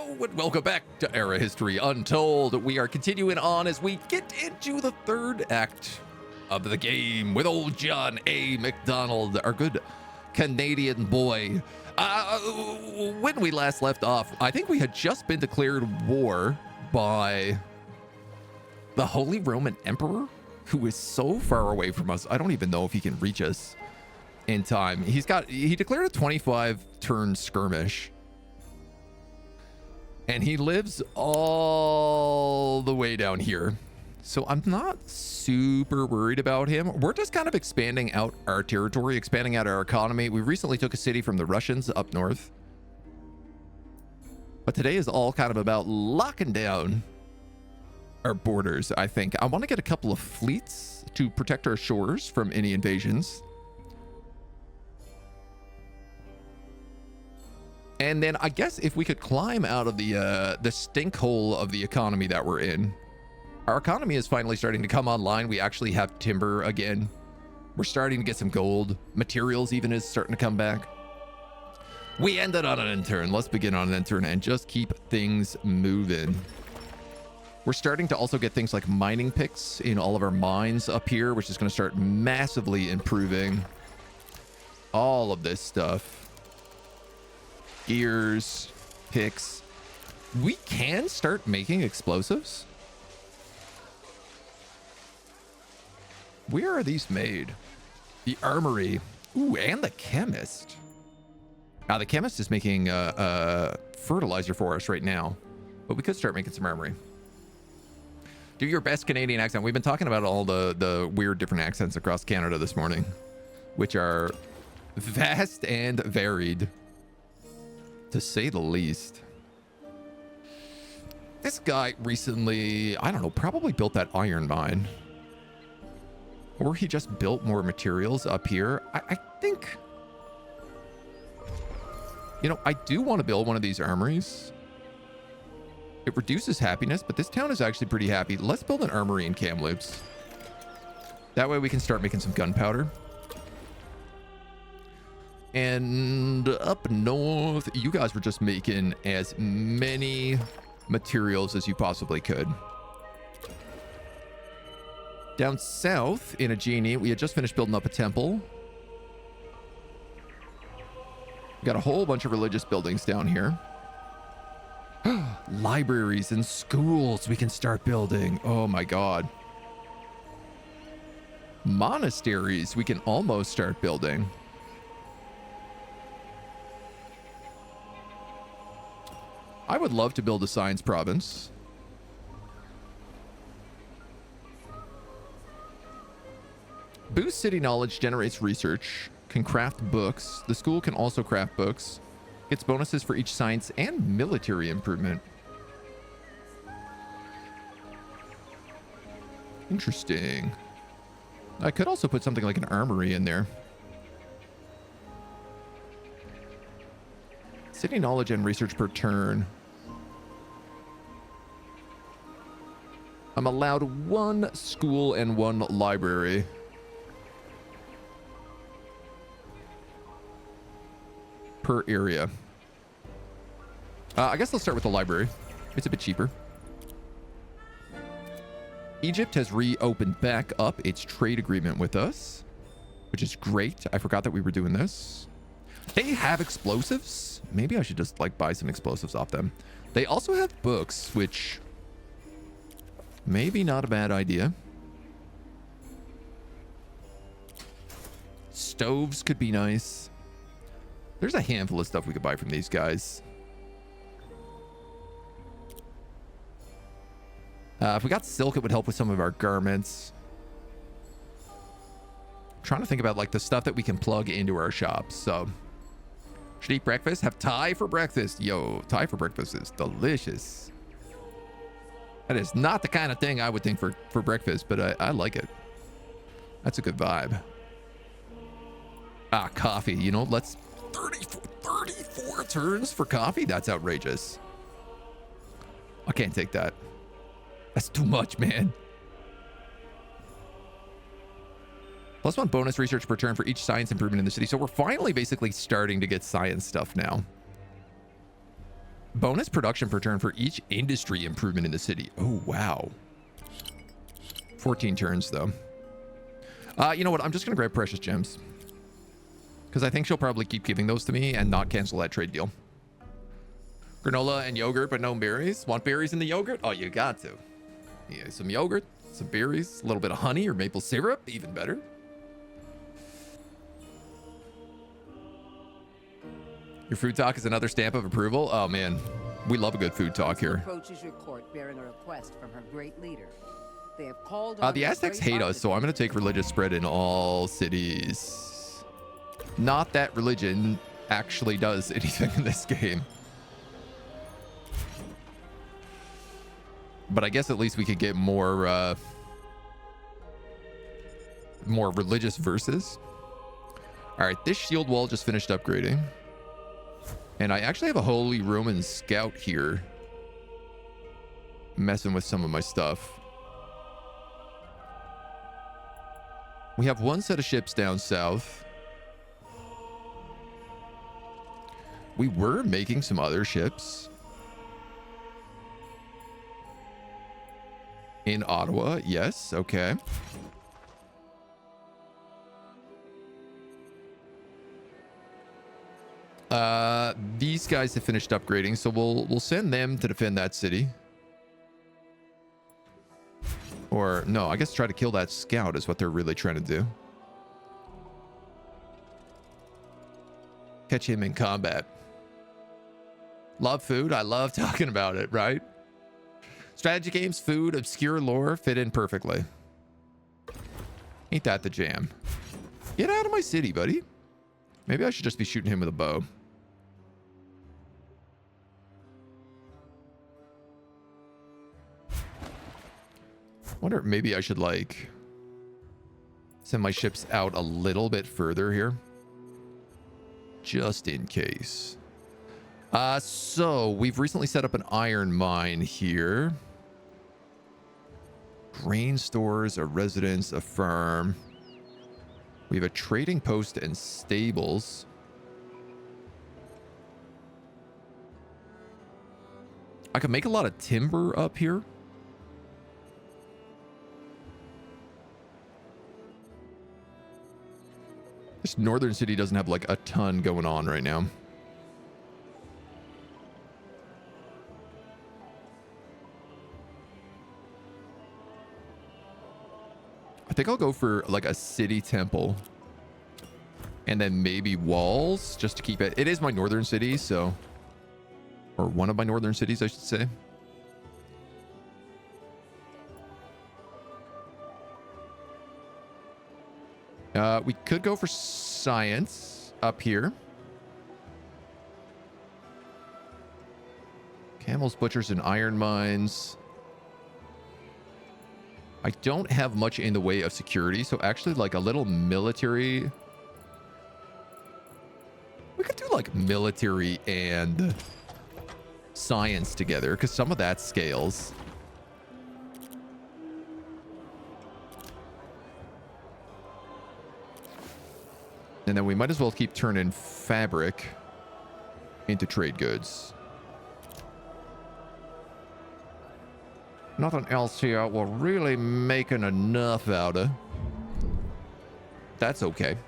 Hello and welcome back to Era History Untold. We are continuing on as we get into the third act of the game with old John A. McDonald, our good Canadian boy. When we last left off, I think we had just been declared war by the Holy Roman Emperor, who is so far away from us. I don't even know if he can reach us in time. He declared a 25 turn skirmish. And he lives all the way down here. So I'm not super worried about him. We're just kind of expanding out our territory, expanding out our economy. We recently took a city from the Russians up north. But today is all kind of about locking down our borders, I think. I want to get a couple of fleets to protect our shores from any invasions. And then I guess if we could climb out of the stink hole of the economy that we're in. Our economy is finally starting to come online. We actually have timber again. We're starting to get some gold. Materials even is starting to come back. We ended on an intern. Let's begin on an intern and just keep things moving. We're starting to also get things like mining picks in all of our mines up here, which is going to start massively improving all of this stuff. Gears, picks. We can start making explosives. Where are these made? The armory. Ooh, and the chemist. Now the chemist is making fertilizer for us right now, but we could start making some armory. Do your best Canadian accent. We've been talking about all the weird different accents across Canada this morning, which are vast and varied, to say the least. This guy recently, I don't know, probably built that iron mine. Or he just built more materials up here. I think, you know, I do want to build one of these armories. It reduces happiness, but this town is actually pretty happy. Let's build an armory in Kamloops. That way we can start making some gunpowder. And up north, you guys were just making as many materials as you possibly could. Down south in Ageni, we had just finished building up a temple. We got a whole bunch of religious buildings down here. Libraries and schools we can start building. Oh my God. Monasteries we can almost start building. I would love to build a science province. Boost city knowledge, generates research, can craft books. The school can also craft books. Gets bonuses for each science and military improvement. Interesting. I could also put something like an armory in there. City knowledge and research per turn. I'm allowed one school and one library. Per area. I guess let's start with the library. It's a bit cheaper. Egypt has reopened back up its trade agreement with us, which is great. I forgot that we were doing this. They have explosives. Maybe I should just like buy some explosives off them. They also have books, which maybe not a bad idea. Stoves could be nice. There's a handful of stuff we could buy from these guys. If we got silk, it would help with some of our garments. I'm trying to think about like the stuff that we can plug into our shops. So should eat breakfast, have Thai for breakfast. Yo, Thai for breakfast is delicious. That is not the kind of thing I would think for breakfast, but I like it. That's a good vibe. Coffee, you know, let's 34 turns for coffee. That's outrageous. I can't take that. That's too much, man. +1 bonus research per turn for each science improvement in the city. So we're finally basically starting to get science stuff now. Bonus production per turn for each industry improvement in the city. Oh, wow. 14 turns, though. You know what? I'm just going to grab precious gems. Because I think she'll probably keep giving those to me and not cancel that trade deal. Granola and yogurt, but no berries. Want berries in the yogurt? Oh, you got to. Yeah, some yogurt, some berries, a little bit of honey or maple syrup, even better. Your food talk is another stamp of approval. Oh man, we love a good food talk here. Approaches your court bearing a request from her great leader. They have called on the Aztecs hate us, so I'm going to take religious spread in all cities. Not that religion actually does anything in this game. But I guess at least we could get more religious verses. All right, this shield wall just finished upgrading. And I actually have a Holy Roman Scout here messing with some of my stuff. We have one set of ships down south. We were making some other ships in Ottawa. Yes, okay. These guys have finished upgrading, so we'll send them to defend that city. Or no, I guess try to kill that scout is what they're really trying to do. Catch him in combat. Love food. I love talking about it, right? Strategy games, food, obscure lore fit in perfectly. Ain't that the jam? Get out of my city, buddy. Maybe I should just be shooting him with a bow. Wonder if maybe I should like send my ships out a little bit further here. Just in case. So we've recently set up an iron mine here. Grain stores, a residence, a farm. We have a trading post and stables. I could make a lot of timber up here. This northern city doesn't have like a ton going on right now. I think I'll go for like a city temple and then maybe walls just to keep it. It is my northern city, so, or one of my northern cities, I should say. We could go for science up here. Camels, butchers, and iron mines. I don't have much in the way of security, so actually like a little military. We could do like military and science together because some of that scales. And then we might as well keep turning fabric into trade goods. Nothing else here we're really making enough out of. That's okay.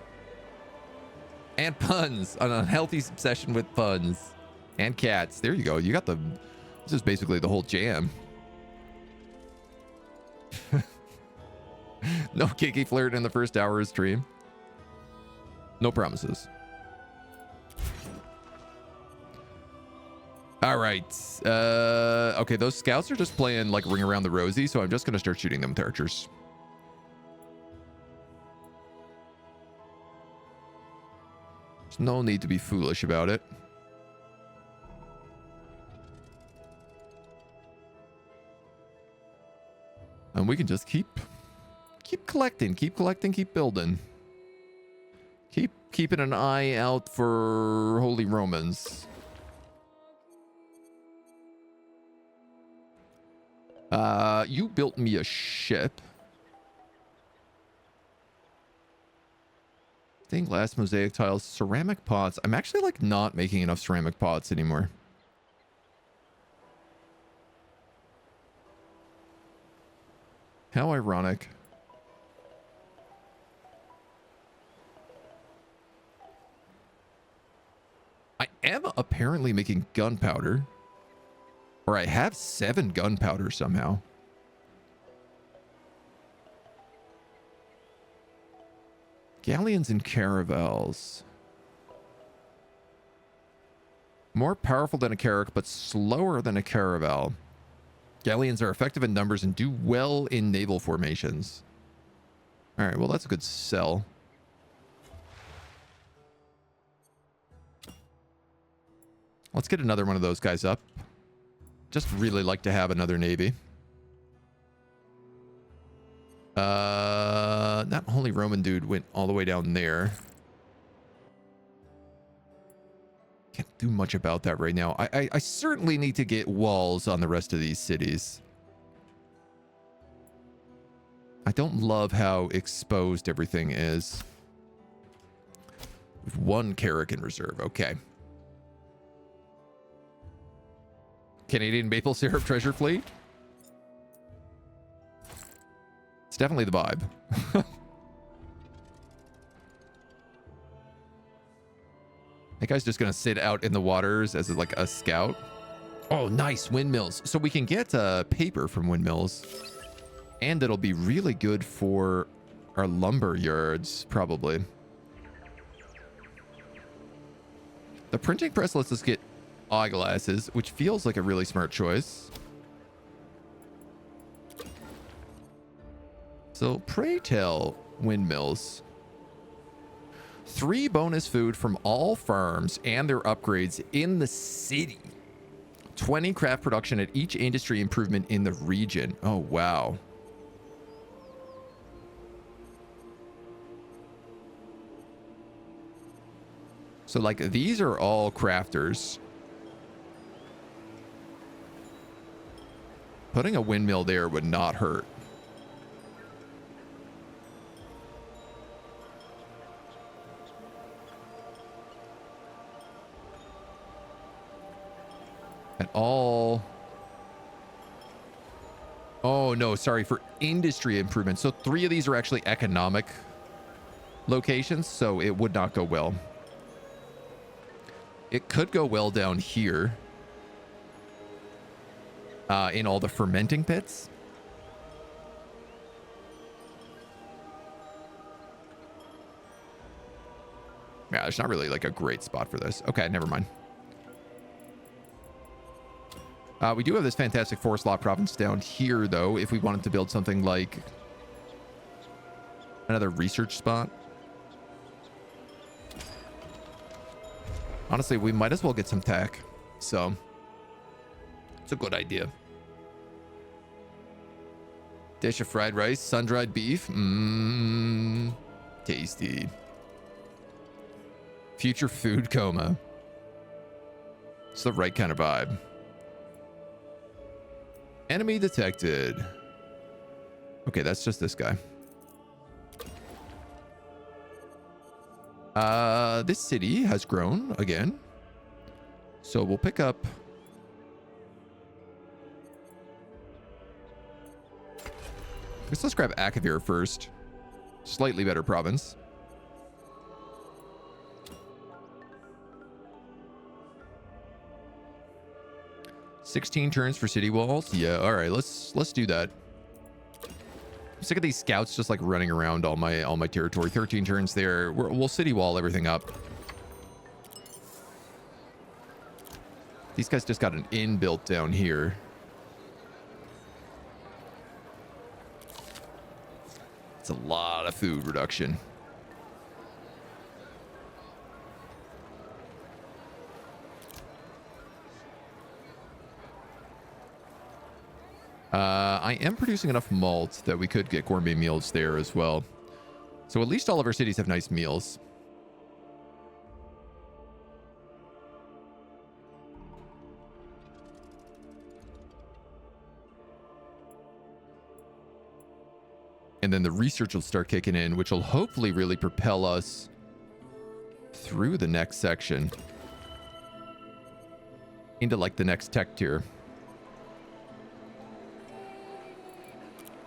And puns. An unhealthy obsession with puns. And cats. There you go. You got the... This is basically the whole jam. No kinky flirt in the first hour of stream. No promises. All right. Okay, those scouts are just playing like Ring Around the Rosie, so I'm just going to start shooting them with archers. There's no need to be foolish about it. And we can just keep collecting, keep building. Keep keeping an eye out for Holy Romans. You built me a ship. Stained glass, mosaic tiles, ceramic pots. I'm actually like not making enough ceramic pots anymore. How ironic. I am apparently making gunpowder. Or I have 7 gunpowder somehow. Galleons and caravels. More powerful than a carrack, but slower than a caravel. Galleons are effective in numbers and do well in naval formations. All right, well, that's a good sell. Let's get another one of those guys up. Just really like to have another navy. That Holy Roman dude went all the way down there. Can't do much about that right now. I certainly need to get walls on the rest of these cities. I don't love how exposed everything is. With 1 carrack in reserve. Okay. Canadian maple syrup treasure fleet. It's definitely the vibe. That guy's just gonna sit out in the waters as like a scout. Oh, nice windmills. So we can get paper from windmills, and it'll be really good for our lumber yards, probably. The printing press lets us get eyeglasses, which feels like a really smart choice. So pray tell, windmills. 3 bonus food from all farms and their upgrades in the city. 20 craft production at each industry improvement in the region. Oh, wow. So like these are all crafters. Putting a windmill there would not hurt. At all. Oh, no, sorry, for industry improvement. So 3 of these are actually economic locations, so it would not go well. It could go well down here. In all the fermenting pits. Yeah, there's not really like a great spot for this. Okay, never mind. We do have this fantastic forest lot province down here, though, if we wanted to build something like another research spot. Honestly, we might as well get some tech. So it's a good idea. Dish of fried rice, sun-dried beef. Tasty. Future food coma. It's the right kind of vibe. Enemy detected. Okay, that's just this guy. This city has grown again. So we'll pick up. Let's grab Akavir first. Slightly better province. $16 turns for city walls. Yeah, all right, let's do that. I'm sick of these scouts just like running around all my territory. 13 turns there. We'll city wall everything up. These guys just got an inn built down here. It's a lot of food reduction. I am producing enough malt that we could get gourmet meals there as well. So at least all of our cities have nice meals. And then the research will start kicking in, which will hopefully really propel us through the next section into like the next tech tier.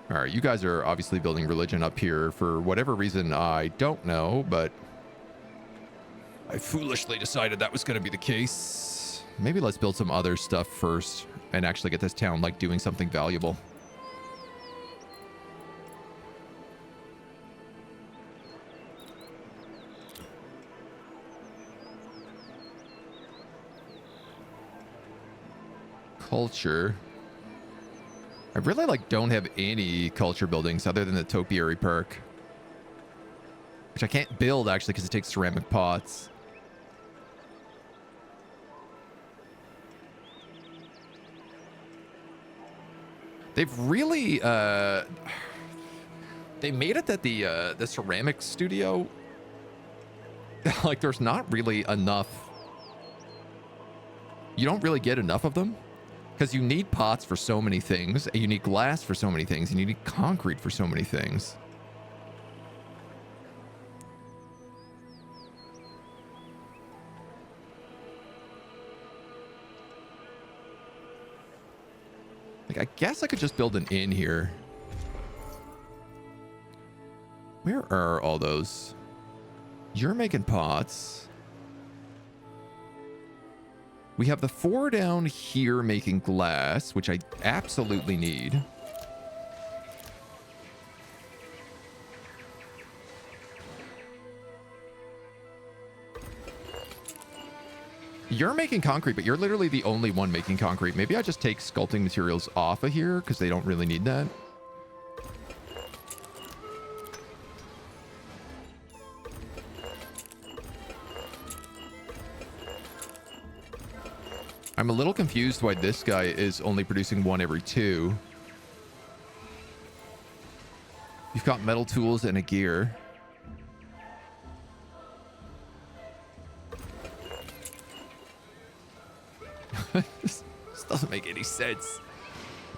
All right, you guys are obviously building religion up here for whatever reason I don't know, but I foolishly decided that was going to be the case. Maybe let's build some other stuff first and actually get this town like doing something valuable. Culture. I really like don't have any culture buildings other than the topiary park, which I can't build actually because it takes ceramic pots. They've really they made it that the ceramic studio like there's not really enough. You don't really get enough of them. Because you need pots for so many things, and you need glass for so many things, and you need concrete for so many things. Like, I guess I could just build an inn here. Where are all those? You're making pots. We have the 4 down here making glass, which I absolutely need. You're making concrete, but you're literally the only one making concrete. Maybe I just take sculpting materials off of here because they don't really need that. I'm a little confused why this guy is only producing 1 every 2. You've got metal tools and a gear. This doesn't make any sense.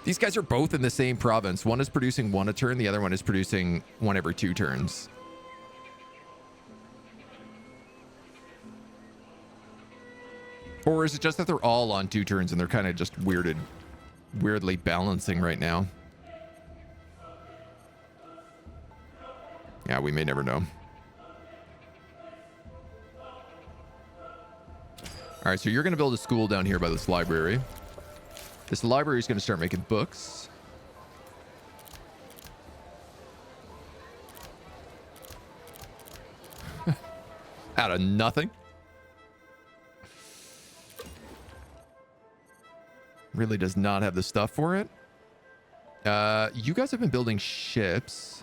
These guys are both in the same province. One is producing 1 a turn. The other one is producing 1 every 2 turns. Or is it just that they're all on 2 turns and they're kind of just weirdly balancing right now? Yeah, we may never know. All right, so you're going to build a school down here by this library. This library is going to start making books. Out of nothing. Really does not have the stuff for it. You guys have been building ships.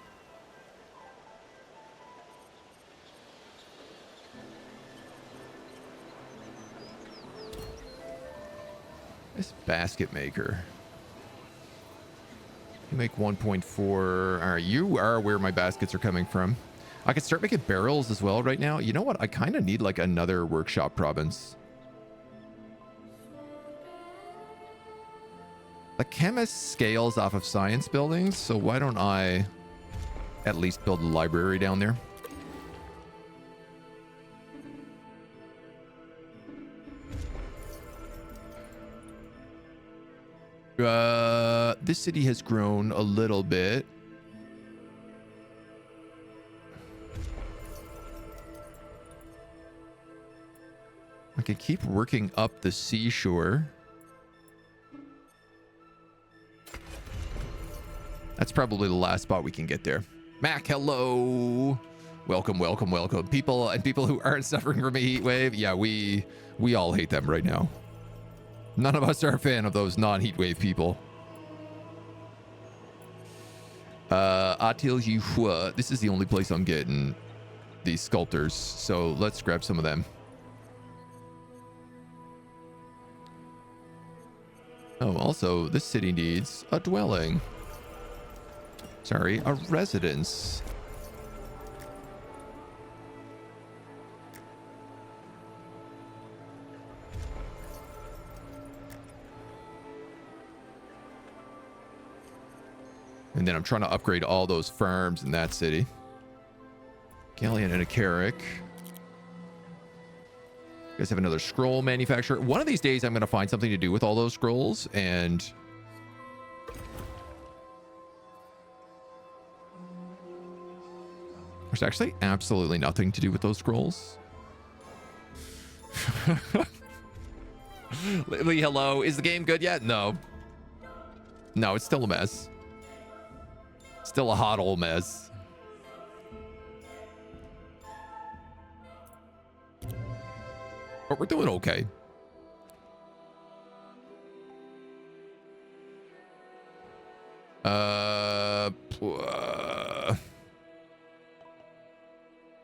This basket maker. You make 1.4. All right, you are where my baskets are coming from. I could start making barrels as well right now. You know what? I kind of need like another workshop province. The chemist scales off of science buildings, so why don't I at least build a library down there? This city has grown a little bit. I can keep working up the seashore. That's probably the last spot we can get there. Mac, hello. Welcome, welcome, welcome. People who aren't suffering from a heat wave. Yeah, we all hate them right now. None of us are a fan of those non-heat wave people. Atil Yuhua. This is the only place I'm getting these sculptors. So let's grab some of them. Oh, also, this city needs a dwelling. Sorry, a residence. And then I'm trying to upgrade all those farms in that city. Galleon and a Carrick. You guys have another scroll manufacturer. One of these days, I'm going to find something to do with all those scrolls and There's actually absolutely nothing to do with those scrolls. Lee, hello. Is the game good yet? No. No, it's still a mess. Still a hot old mess. But we're doing okay.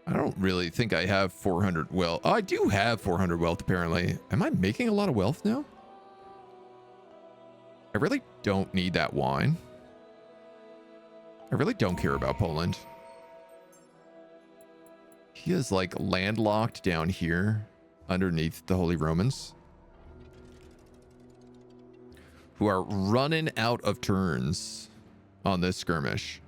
I don't really think I have 400 wealth. Oh, I do have 400 wealth, apparently. Am I making a lot of wealth now? I really don't need that wine. I really don't care about Poland. He is like landlocked down here underneath the Holy Romans, who are running out of turns on this skirmish.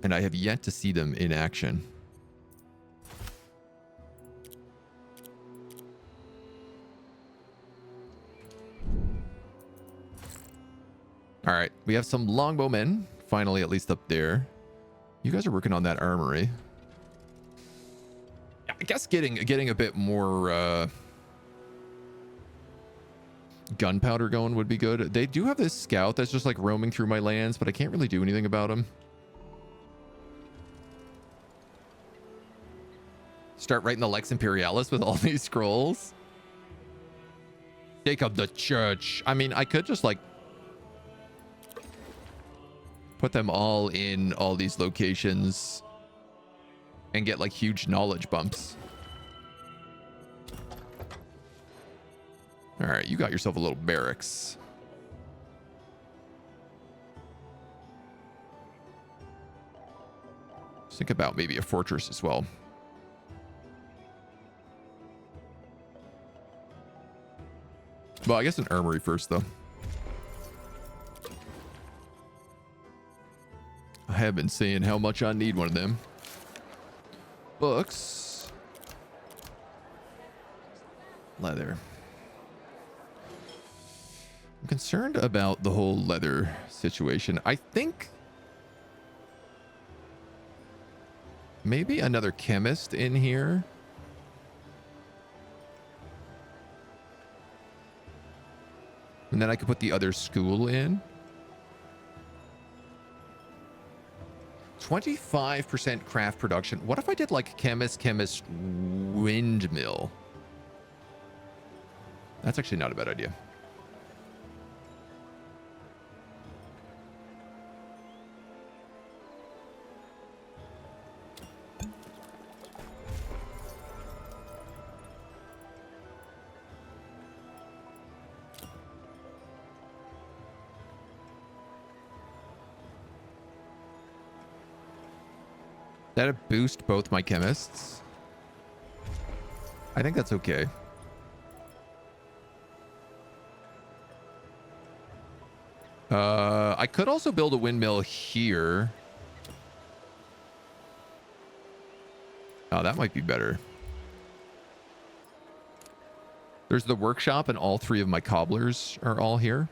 And I have yet to see them in action. All right, we have some longbowmen, finally, at least up there. You guys are working on that armory. I guess getting a bit more gunpowder going would be good. They do have this scout that's just like roaming through my lands, but I can't really do anything about him. Start writing the Lex Imperialis with all these scrolls. Take up the church. I mean, I could just like put them all in all these locations and get like huge knowledge bumps. All right, you got yourself a little barracks. Think about maybe a fortress as well. Well, I guess an armory first, though. I have been seeing how much I need one of them. Books. Leather. I'm concerned about the whole leather situation. I think maybe another chemist in here. And then I could put the other school in. 25% craft production. What if I did like chemist, windmill? That's actually not a bad idea. That'll boost both my chemists. I think that's okay. I could also build a windmill here. Oh, that might be better. There's the workshop, and all three of my cobblers are all here.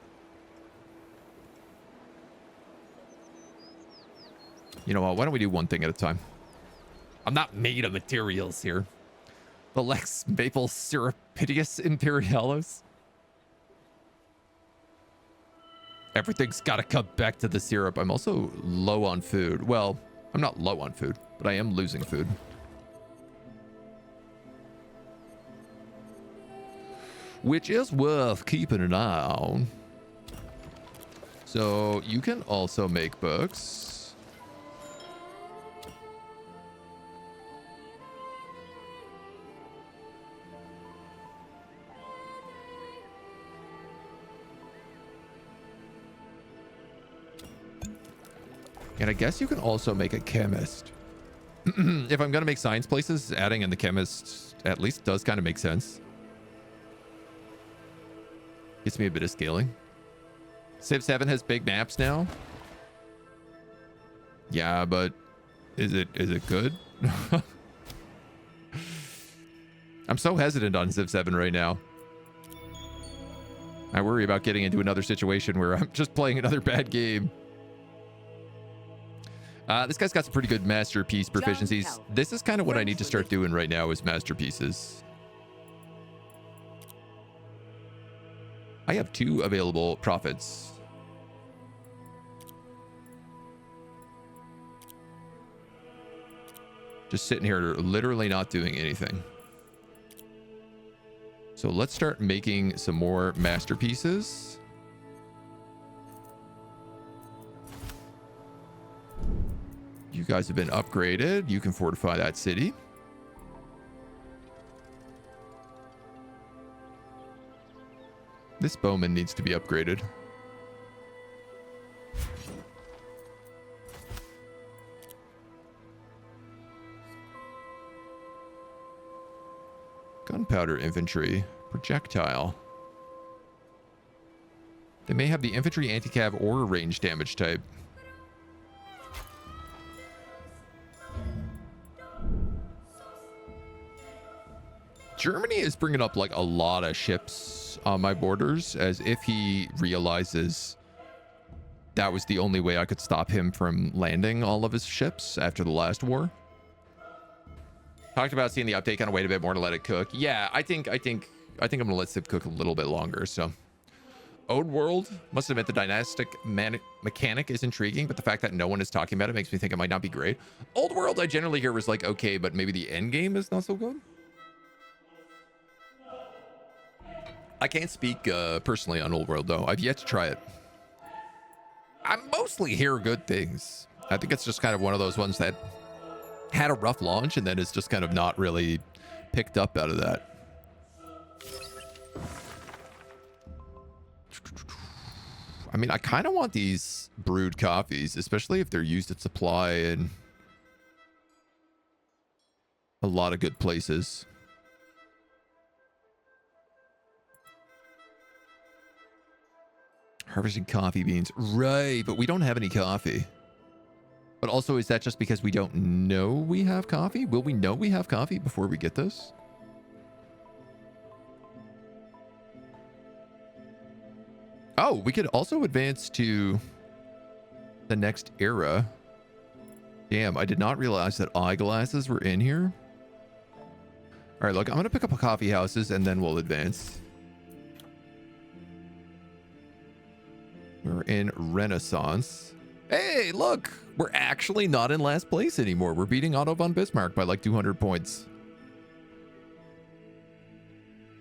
You know what? Why don't we do one thing at a time? I'm not made of materials here. The Lex Maple Syrupitius Imperialis. Everything's got to come back to the syrup. I'm also low on food. Well, I'm not low on food, but I am losing food. Which is worth keeping an eye on. So you can also make books. And I guess you can also make a chemist. If I'm going to make science places, adding in the chemist at least does kind of make sense. Gives me a bit of scaling. Civ 7 has big maps now. Yeah, but is it good? I'm so hesitant on Civ 7 right now. I worry about getting into another situation where I'm just playing another bad game. This guy's got some pretty good masterpiece proficiencies. This is kind of what I need to start doing right now is masterpieces. I have 2 available profits. Just sitting here literally not doing anything. So let's start making some more masterpieces. You guys have been upgraded. You can fortify that city. This bowman needs to be upgraded. Gunpowder infantry. Projectile. They may have the infantry, anti-cav, or range damage type. Germany is bringing up like a lot of ships on my borders as if he realizes that was the only way I could stop him from landing all of his ships after the last war. Talked about seeing the update, kind of wait a bit more to let it cook. Yeah, I think I'm gonna let Civ cook a little bit longer. So Old World, must admit the dynastic mechanic is intriguing, but the fact that no one is talking about it makes me think it might not be great. Old World I generally hear was like okay, but maybe the end game is not so good. I can't speak personally on Old World though. I've yet to try it. I mostly hear good things. I think it's just kind of one of those ones that had a rough launch and then it's just kind of not really picked up out of that. I mean, I kind of want these brewed coffees, especially if they're used at supply in a lot of good places. Harvesting coffee beans. Right, but we don't have any coffee. But also, is that just because we don't know we have coffee? Will we know we have coffee before we get this? Oh, we could also advance to the next era. Damn, I did not realize that eyeglasses were in here. All right, look, I'm going to pick up a coffee houses and then we'll advance. We're in Renaissance. Hey, look, we're actually not in last place anymore. We're beating Otto von Bismarck by like 200 points.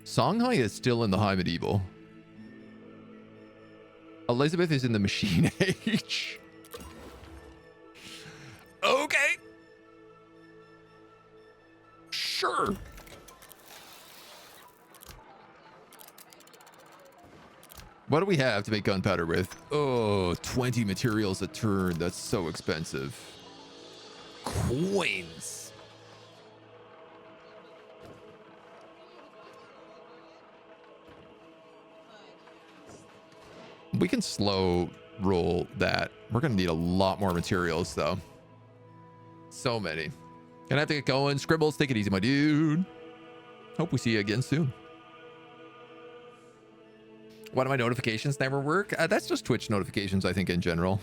Songhai is still in the High Medieval. Elizabeth is in the Machine Age. Okay. Sure. What do we have to make gunpowder with? Oh, 20 materials a turn. That's so expensive. Coins. We can slow roll that. We're going to need a lot more materials, though. So many. Gonna have to get going. Scribbles, take it easy, my dude. Hope we see you again soon. One of my notifications never work. That's just Twitch notifications, I think, in general.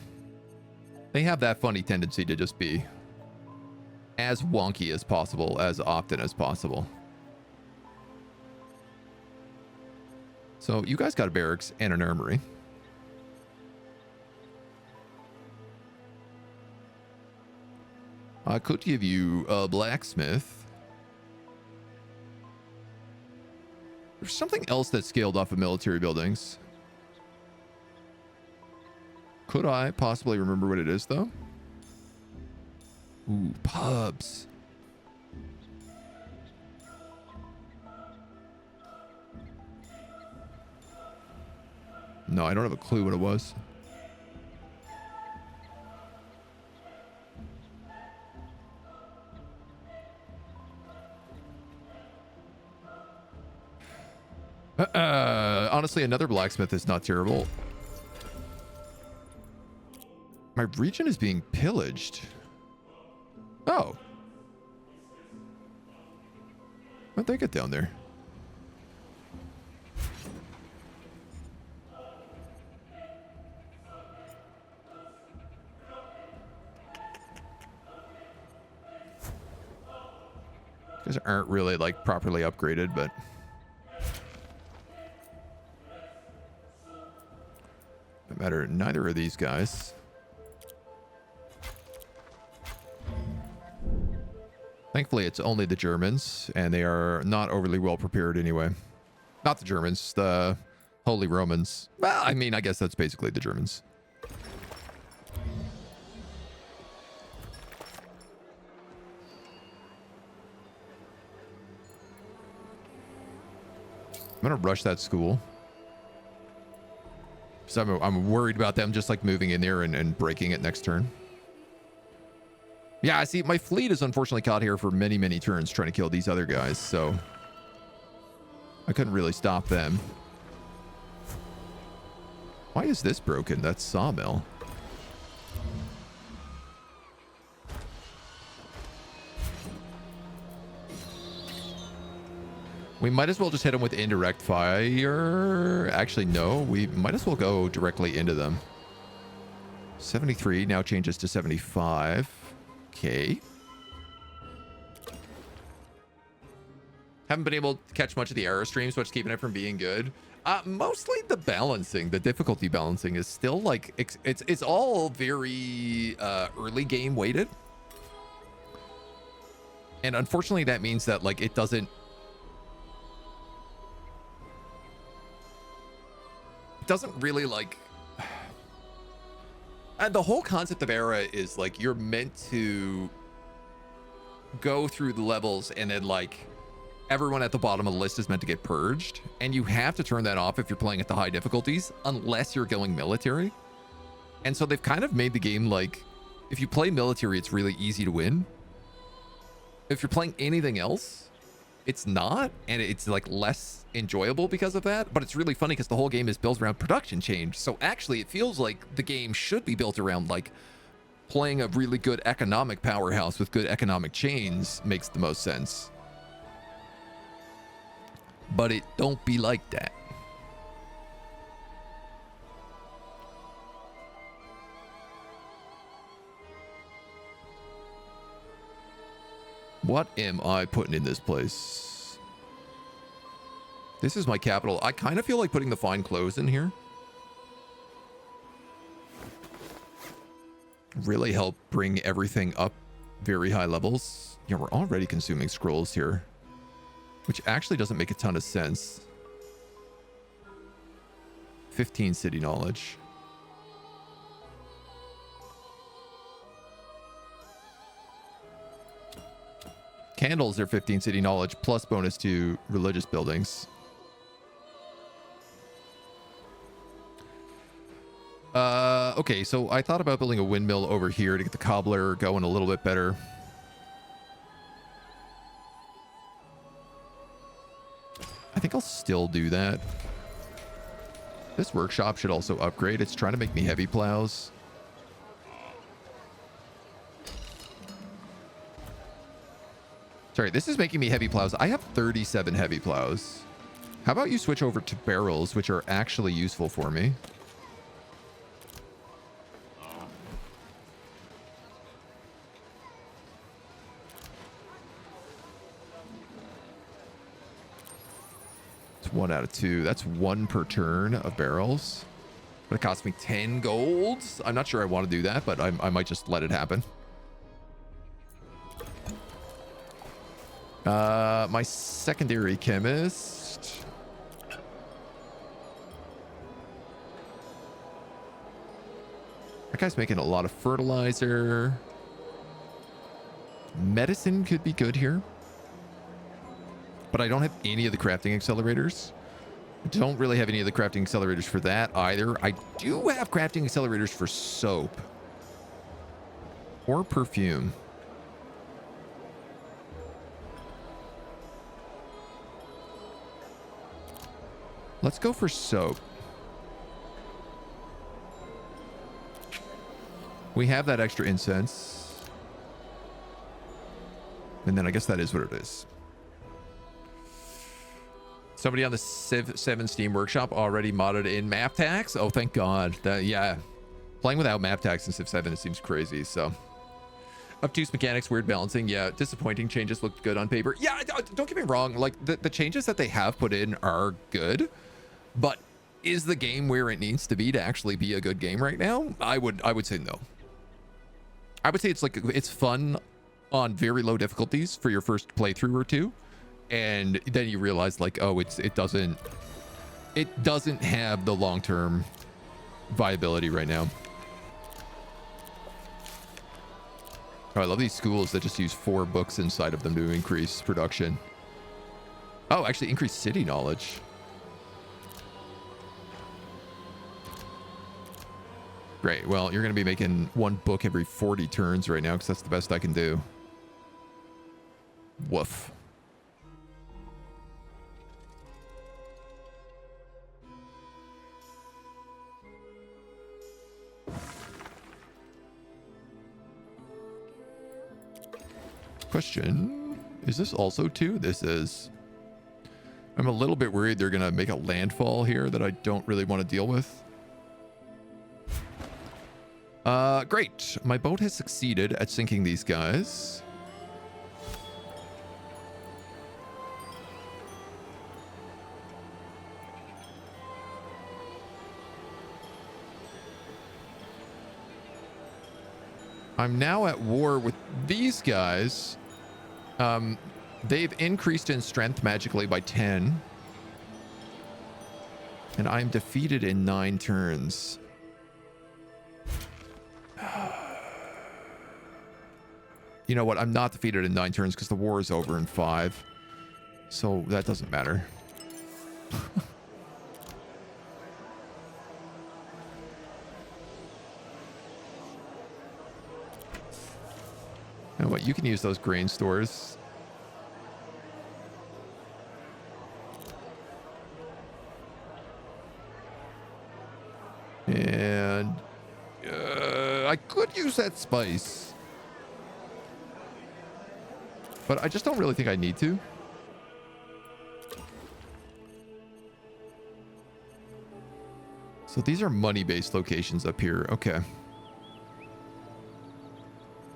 They have that funny tendency to just be as wonky as possible, as often as possible. So you guys got a barracks and an armory. I could give you a blacksmith. There's something else that scaled off of military buildings. Could I possibly remember what it is, though? Ooh, pubs. No, I don't have a clue what it was. Honestly, another blacksmith is not terrible. My region is being pillaged. Oh. How'd they get down there? These aren't really like properly upgraded, but no matter. Neither of these guys. Thankfully, it's only the Germans, and they are not overly well prepared anyway. Not the Germans, the Holy Romans. Well, I mean, I guess that's basically the Germans. I'm gonna rush that school. So I'm worried about them just like moving in there and breaking it next turn. Yeah, I see. My fleet is unfortunately caught here for many, many turns trying to kill these other guys, so I couldn't really stop them. Why is this broken? That's sawmill. We might as well just hit them with indirect fire. Actually, no. We might as well go directly into them. 73 now changes to 75. Okay. Haven't been able to catch much of the error streams, what's keeping it from being good. Mostly the balancing, the difficulty balancing is still like it's all very early game weighted. And unfortunately that means that like it doesn't really like the whole concept of era is like you're meant to go through the levels and then like everyone at the bottom of the list is meant to get purged, and you have to turn that off if you're playing at the high difficulties unless you're going military. And so they've kind of made the game like if you play military it's really easy to win. If you're playing anything else it's not, and it's like less enjoyable because of that. But it's really funny because the whole game is built around production change, so actually it feels like the game should be built around like playing a really good economic powerhouse with good economic chains makes the most sense, but it don't be like that. What am I putting in this place? This is my capital. I kind of feel like putting the fine clothes in here. Really help bring everything up very high levels. Yeah, we're already consuming scrolls here, which actually doesn't make a ton of sense. 15 city knowledge. Candles are 15 city knowledge plus bonus to religious buildings. Okay, so I thought about building a windmill over here to get the cobbler going a little bit better. I think I'll still do that. This workshop should also upgrade. It's trying to make me heavy plows. Sorry, this is making me heavy plows. I have 37 heavy plows. How about you switch over to barrels, which are actually useful for me? It's 1 out of 2. That's 1 per turn of barrels. But it cost me 10 golds. I'm not sure I want to do that, but I might just let it happen. My secondary chemist. That guy's making a lot of fertilizer. Medicine could be good here, but I don't have any of the crafting accelerators. I don't really have any of the crafting accelerators for that either. I do have crafting accelerators for soap or perfume. Let's go for soap. We have that extra incense. And then I guess that is what it is. Somebody on the Civ 7 Steam Workshop already modded in map tax. Oh, thank God. Yeah. Playing without map tax in Civ 7, it seems crazy. So Obtuse mechanics, weird balancing. Yeah, disappointing changes looked good on paper. Yeah, don't get me wrong. Like the changes that they have put in are good, but is the game where it needs to be to actually be a good game right now? I would say no. I would say it's like it's fun on very low difficulties for your first playthrough or two, and then you realize like, oh, it doesn't have the long-term viability right now. Oh, I love these schools that just use 4 books inside of them to increase production. Oh, actually increase city knowledge. Great. Well, you're going to be making 1 book every 40 turns right now because that's the best I can do. Woof. Question, is this also 2? This is. I'm a little bit worried they're gonna make a landfall here that I don't really want to deal with. Great. My boat has succeeded at sinking these guys. I'm now at war with these guys. They've increased in strength magically by 10. And I'm defeated in 9 turns. You know what? I'm not defeated in 9 turns because the war is over in 5. So that doesn't matter. You know what? You can use those grain stores. And I could use that spice. But I just don't really think I need to. So these are money-based locations up here. Okay.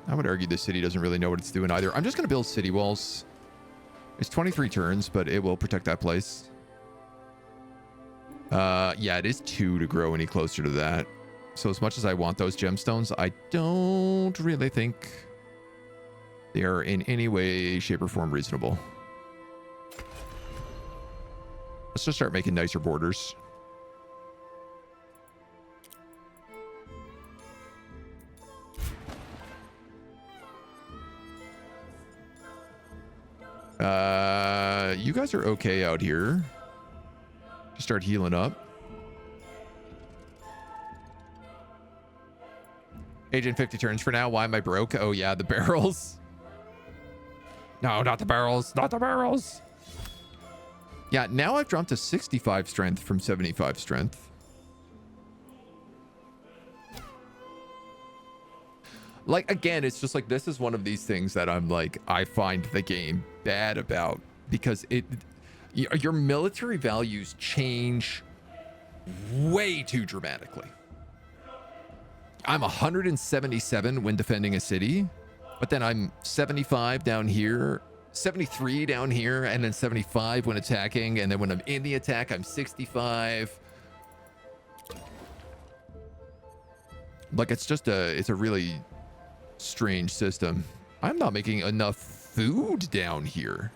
I would argue the city doesn't really know what it's doing either. I'm just going to build city walls. It's 23 turns, but it will protect that place. Yeah, it is 2 to grow any closer to that. So as much as I want those gemstones, I don't really think they are in any way, shape, or form reasonable. Let's just start making nicer borders. You guys are okay out here. Just start healing up. Agent 50 turns for now. Why am I broke? Oh yeah, the barrels. No, not the barrels. Not the barrels. Yeah, now I've dropped to 65 strength from 75 strength. Like, again, it's just like, this is one of these things that I'm like, I find the game bad about, because your military values change way too dramatically. I'm 177 when defending a city, but then I'm 75 down here, 73 down here, and then 75 when attacking, and then when I'm in the attack, I'm 65. Like, it's a really strange system. I'm not making enough food down here.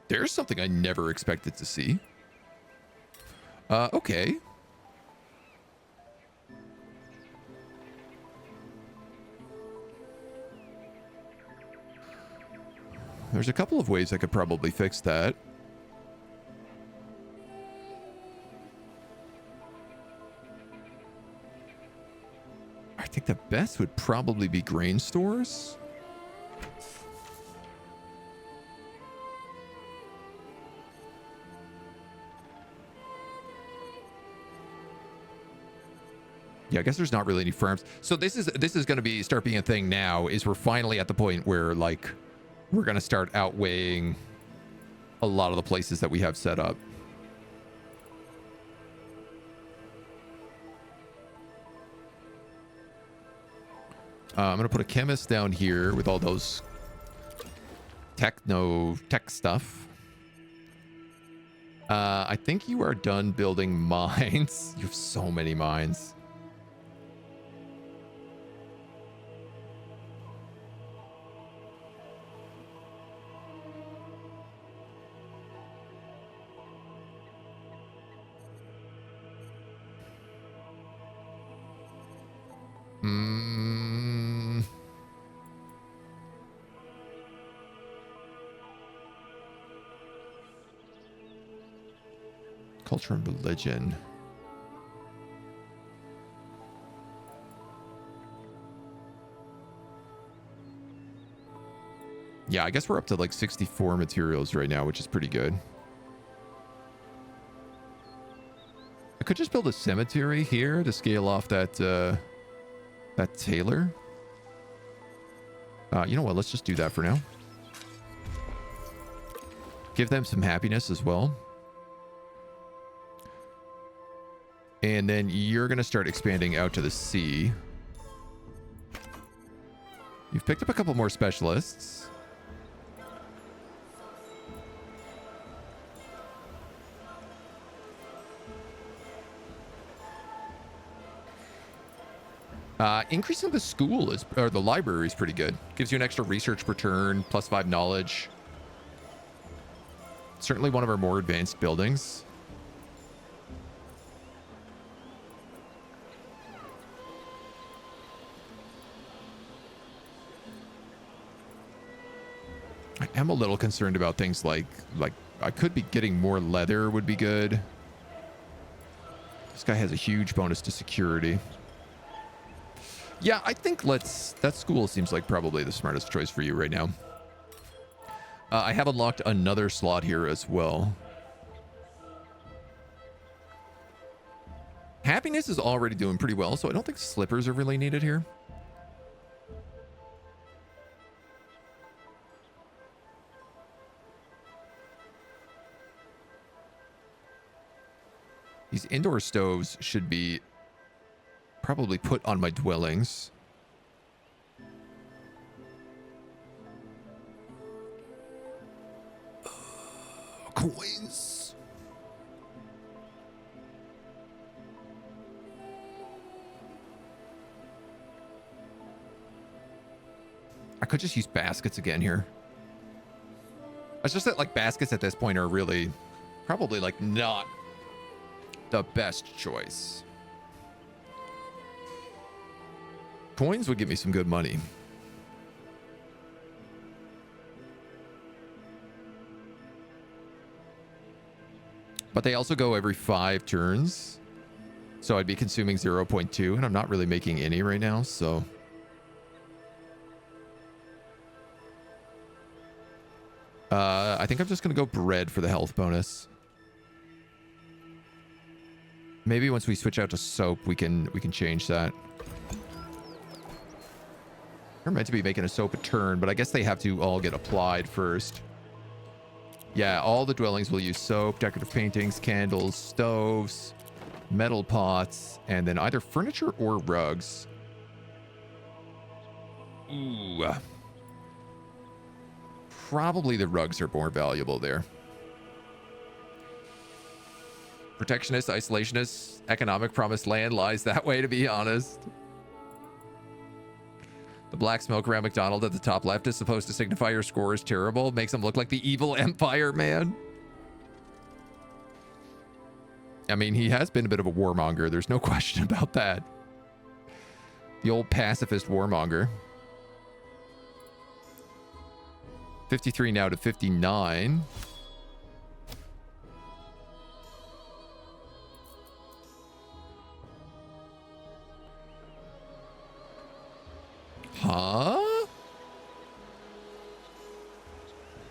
There's something I never expected to see. Okay. There's a couple of ways I could probably fix that. I think the best would probably be grain stores. Yeah, I guess there's not really any farms. So this is going to start being a thing now, is we're finally at the point where, like, we're going to start outweighing a lot of the places that we have set up. I'm gonna put a chemist down here with all those tech stuff. I think you are done building mines. You have so many mines. Culture and religion. Yeah, I guess we're up to like 64 materials right now, which is pretty good. I could just build a cemetery here to scale off that that tailor. You know what? Let's just do that for now. Give them some happiness as well. And then you're going to start expanding out to the sea. You've picked up a couple more specialists. Increasing the school is, or the library is pretty good. Gives you an extra research per turn, +5 knowledge. Certainly one of our more advanced buildings. I am a little concerned about things like I could be getting more leather would be good. This guy has a huge bonus to security. Yeah, I think that school seems like probably the smartest choice for you right now. I have unlocked another slot here as well. Happiness is already doing pretty well, so I don't think slippers are really needed here. These indoor stoves should be probably put on my dwellings. Coins. I could just use baskets again here. It's just that like baskets at this point are really probably like not the best choice. Coins would give me some good money. But they also go every 5 turns. So I'd be consuming 0.2, and I'm not really making any right now, so. I think I'm just going to go bread for the health bonus. Maybe once we switch out to soap, we can change that. We're meant to be making a soap a turn, but I guess they have to all get applied first. Yeah, all the dwellings will use soap, decorative paintings, candles, stoves, metal pots, and then either furniture or rugs. Ooh. Probably the rugs are more valuable there. Protectionist, isolationist, economic promised land lies that way, to be honest. The black smoke around McDonald at the top left is supposed to signify your score is terrible. Makes him look like the evil empire man. I mean, he has been a bit of a warmonger. There's no question about that. The old pacifist warmonger. 53 now to 59. Huh?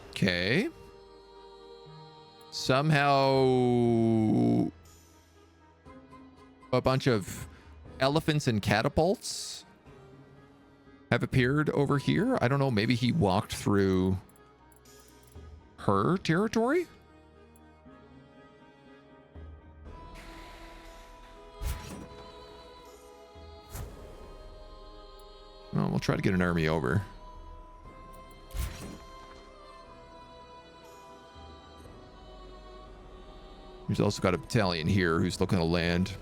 Okay. Somehow a bunch of elephants and catapults have appeared over here. I don't know. Maybe he walked through her territory? Well, we'll try to get an army over. He's also got a battalion here who's looking to land.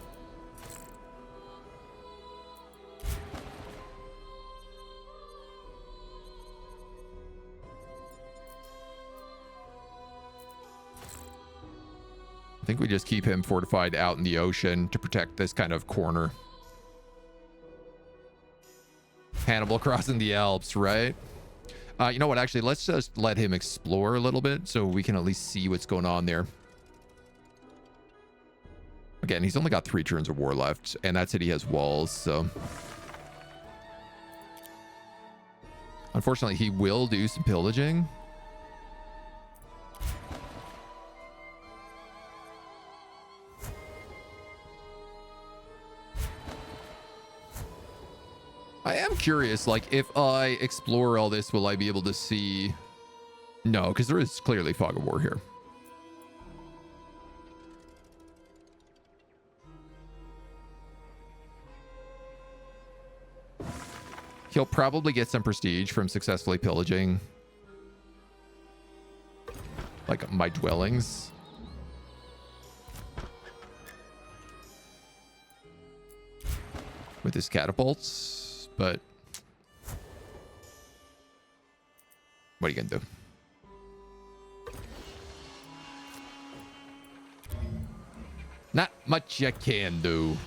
I think we just keep him fortified out in the ocean to protect this kind of corner. Hannibal crossing the Alps, right? You know what? Actually, let's just let him explore a little bit so we can at least see what's going on there. Again, he's only got 3 turns of war left, and that city has walls, so... Unfortunately, he will do some pillaging. I am curious, like, if I explore all this, will I be able to see... No, because there is clearly fog of war here. He'll probably get some prestige from successfully pillaging, like, my dwellings. With his catapults, but what are you gonna do? Not much you can do.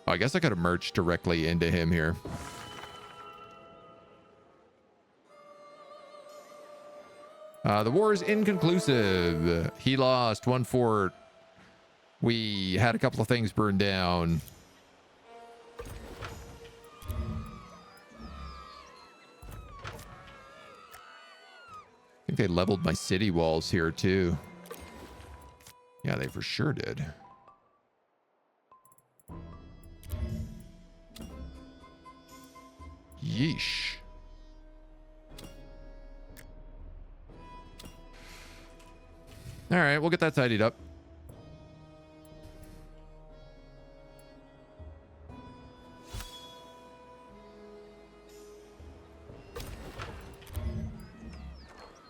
I guess I could have merged directly into him here. The war is inconclusive. He lost 1 fort. We had a couple of things burned down. I think they leveled my city walls here too. Yeah, they for sure did. Yeesh. All right, we'll get that tidied up.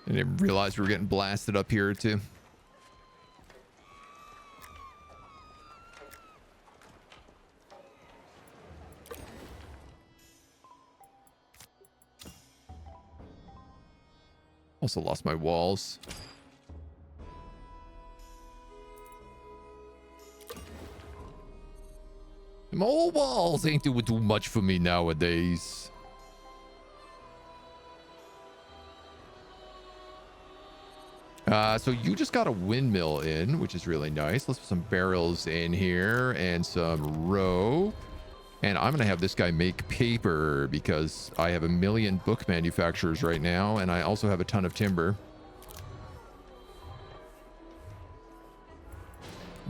I didn't realize we were getting blasted up here too. Also lost my walls. My old walls ain't doing too much for me nowadays. So you just got a windmill in, which is really nice. Let's put some barrels in here and some rope. And I'm going to have this guy make paper because I have 1 million book manufacturers right now. And I also have a ton of timber.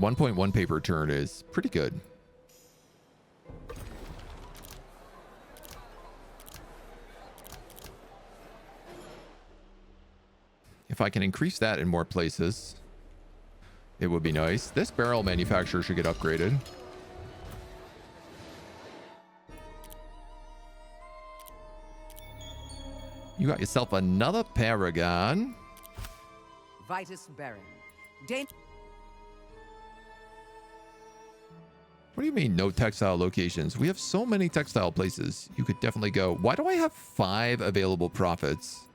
1.1 paper turn is pretty good. If I can increase that in more places, it would be nice. This barrel manufacturer should get upgraded. You got yourself another paragon. Vitus Baron. What do you mean no textile locations? We have so many textile places. You could definitely go. Why do I have 5 available profits?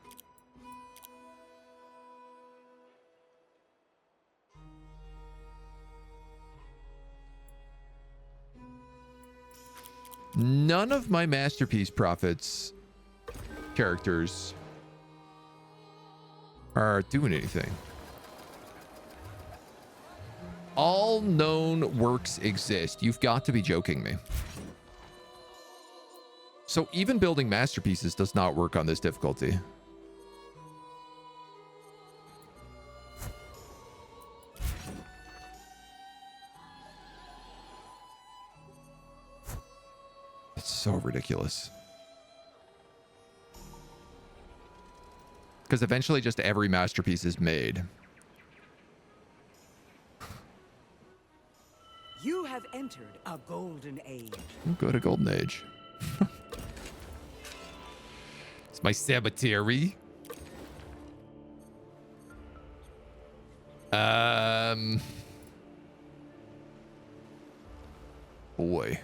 None of my masterpiece profits characters are doing anything. All known works exist. You've got to be joking me. So even building masterpieces does not work on this difficulty. It's so ridiculous. Because eventually just every masterpiece is made. entered a golden age. We'll go to Golden Age. It's my cemetery. Boy.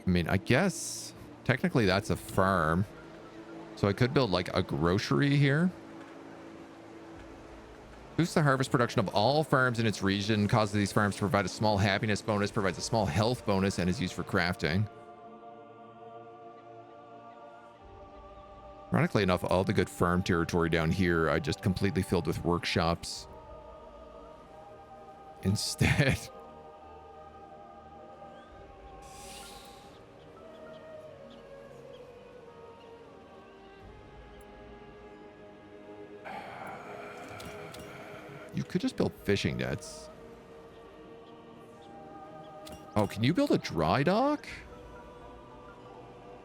I mean, I guess technically that's a farm. So I could build like a grocery here. Boosts the harvest production of all farms in its region. Causes these farms to provide a small happiness bonus. Provides a small health bonus and is used for crafting. Ironically enough, all the good farm territory down here, I just completely filled with workshops instead. You could just build fishing nets. Oh, can you build a dry dock?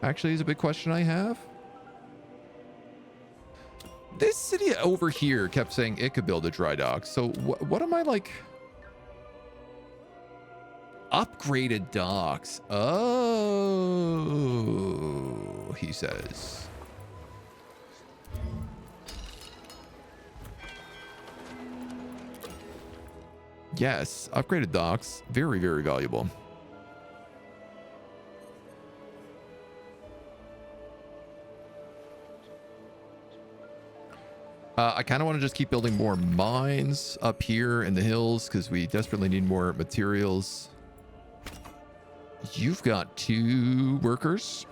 Actually, is a big question I have. This city over here kept saying it could build a dry dock. So what am I like? Upgraded docks. Oh, he says. Yes, upgraded docks. Very, very valuable. I kind of want to just keep building more mines up here in the hills because we desperately need more materials. You've got 2 workers.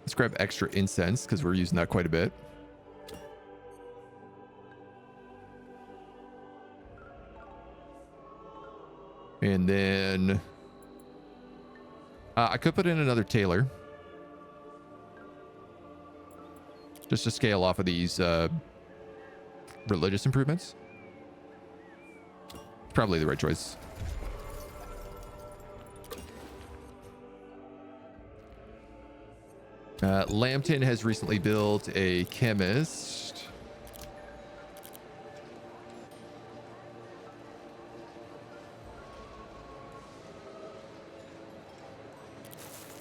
Let's grab extra incense because we're using that quite a bit. And then I could put in another tailor. Just to scale off of these religious improvements. Probably the right choice. Lambton has recently built a chemist.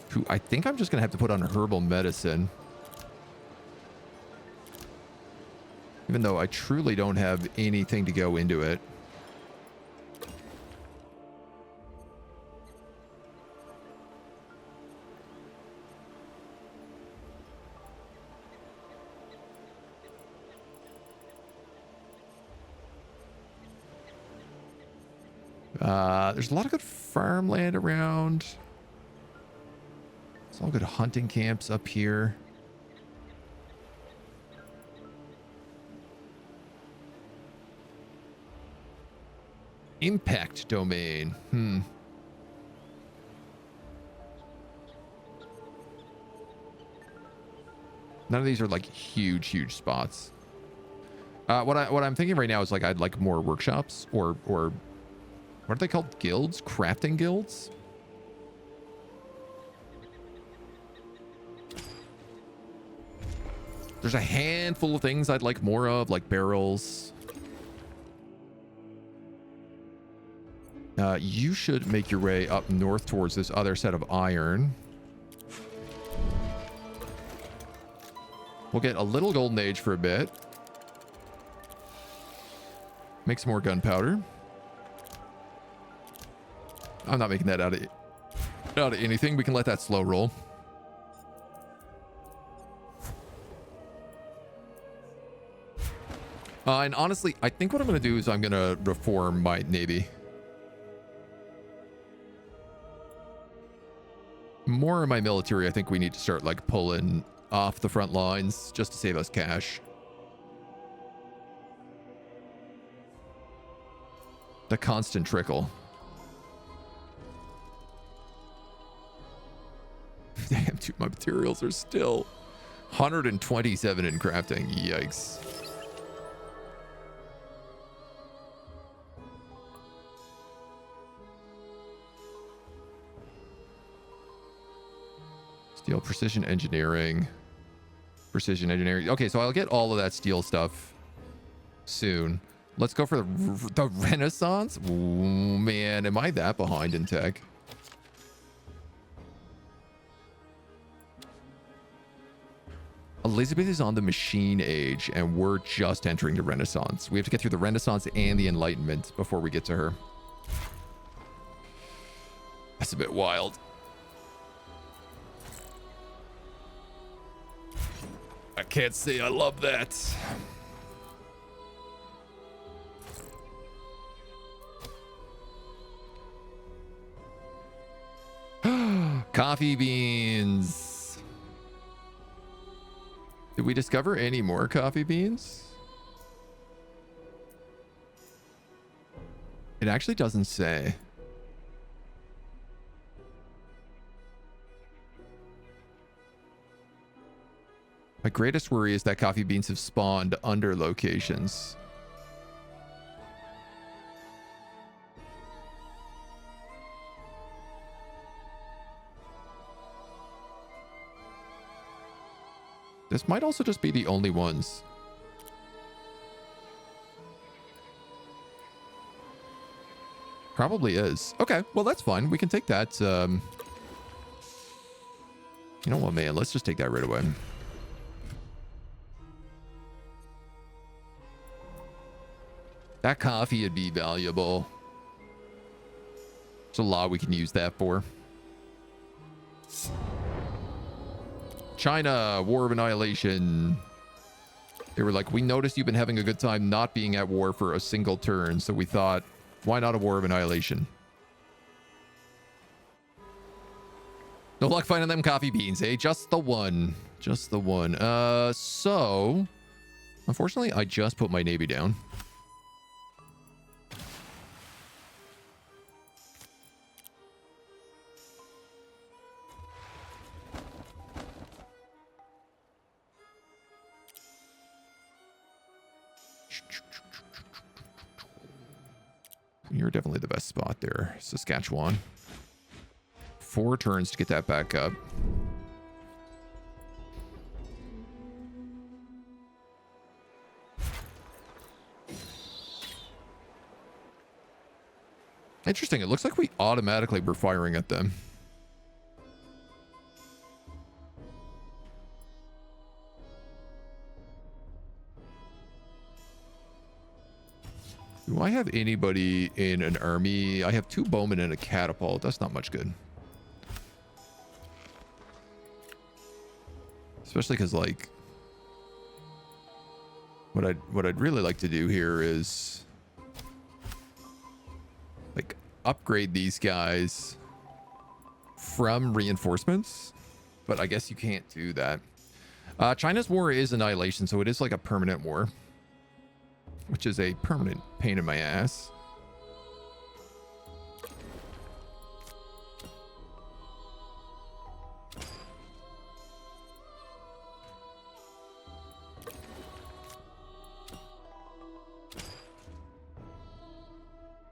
Who I think I'm just going to have to put on herbal medicine. Even though I truly don't have anything to go into it. There's a lot of good farmland around. There's all good hunting camps up here. Impact domain. None of these are like huge spots. What I'm thinking right now is like I'd like more workshops or what are they called? Guilds? Crafting guilds? There's a handful of things I'd like more of, like barrels. You should make your way up north towards this other set of iron. We'll get a little golden age for a bit. Make some more gunpowder. I'm not making that out of anything. We can let that slow roll. And honestly, I think what I'm going to do is I'm going to reform my navy. More of my military, I think we need to start like pulling off the front lines just to save us cash. The constant trickle. Damn. Dude, my materials are still 127 in crafting. Yikes. Steel precision engineering. Precision engineering. Okay, so I'll get all of that steel stuff soon. Let's go for the Renaissance. Ooh, man, am I that behind in tech? Elizabeth is on the machine age, and we're just entering the Renaissance. We have to get through the Renaissance and the Enlightenment before we get to her. That's a bit wild. I can't say I love that. Coffee beans. Did we discover any more coffee beans? It actually doesn't say. My greatest worry is that coffee beans have spawned under locations. This might also just be the only ones. Probably is. Okay, well, that's fine. We can take that. You know what, man? Let's just take that right away. That coffee would be valuable. There's a lot we can use that for. China, War of Annihilation. They were like, we noticed you've been having a good time not being at war for a single turn, so we thought, why not a War of Annihilation? No luck finding them coffee beans, eh? Just the one. Just the one. So... Unfortunately, I just put my navy down. You're definitely the best spot there, Saskatchewan. 4 turns to get that back up. Interesting. It looks like we automatically were firing at them. Do I have anybody in an army? I have 2 bowmen and a catapult. That's not much good. Especially because, like, what I'd really like to do here is, like, upgrade these guys from reinforcements. But I guess you can't do that. China's war is annihilation, so it is like a permanent war, which is a permanent pain in my ass.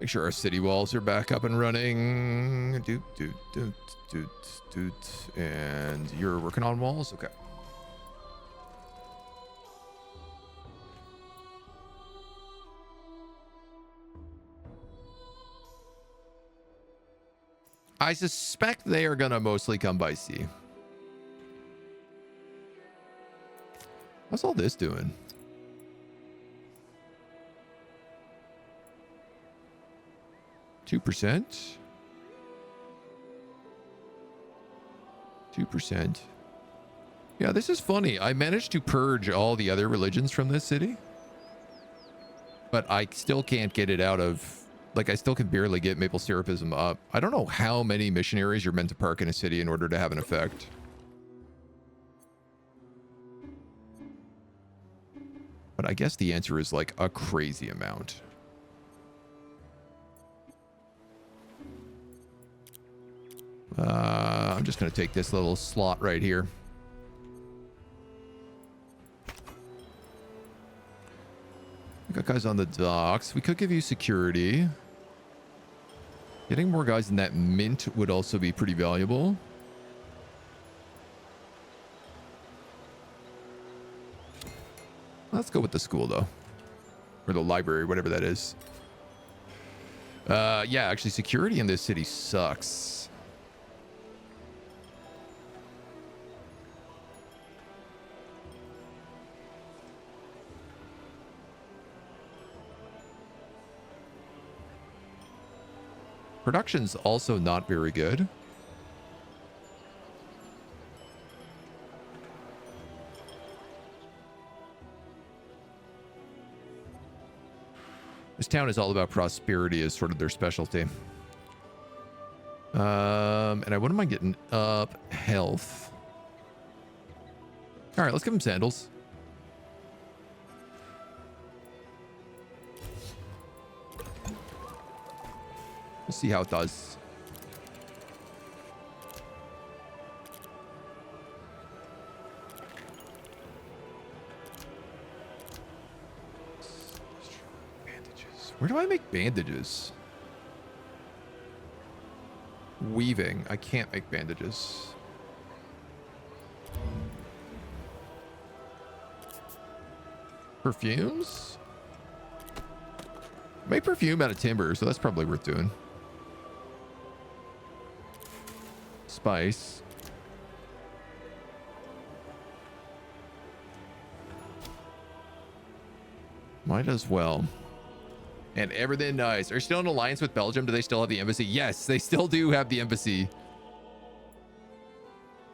Make sure our city walls are back up and running. Doot, doot, doot, doot, doot. And you're working on walls? Okay. I suspect they are going to mostly come by sea. What's all this doing? %? 2%. Yeah, this is funny. I managed to purge all the other religions from this city, but I still can't get it out of... Like, I still can barely get maple syrupism up. I don't know how many missionaries you're meant to park in a city in order to have an effect. But I guess the answer is, like, a crazy amount. I'm just going to take this little slot right here. We got guys on the docks. We could give you security. Getting more guys in that mint would also be pretty valuable. Let's go with the school, though. Or the library, whatever that is. Yeah, actually, security in this city sucks. Production's also not very good. This town is all about prosperity is sort of their specialty. And I wouldn't mind getting up health. All right, let's give him sandals. We'll see how it does. Where do I make bandages? Weaving. I can't make bandages. Perfumes? Make perfume out of timber, so that's probably worth doing. Spice. Might as well. And everything nice. Are still in alliance with Belgium? Do they still have the embassy? Yes, they still do have the embassy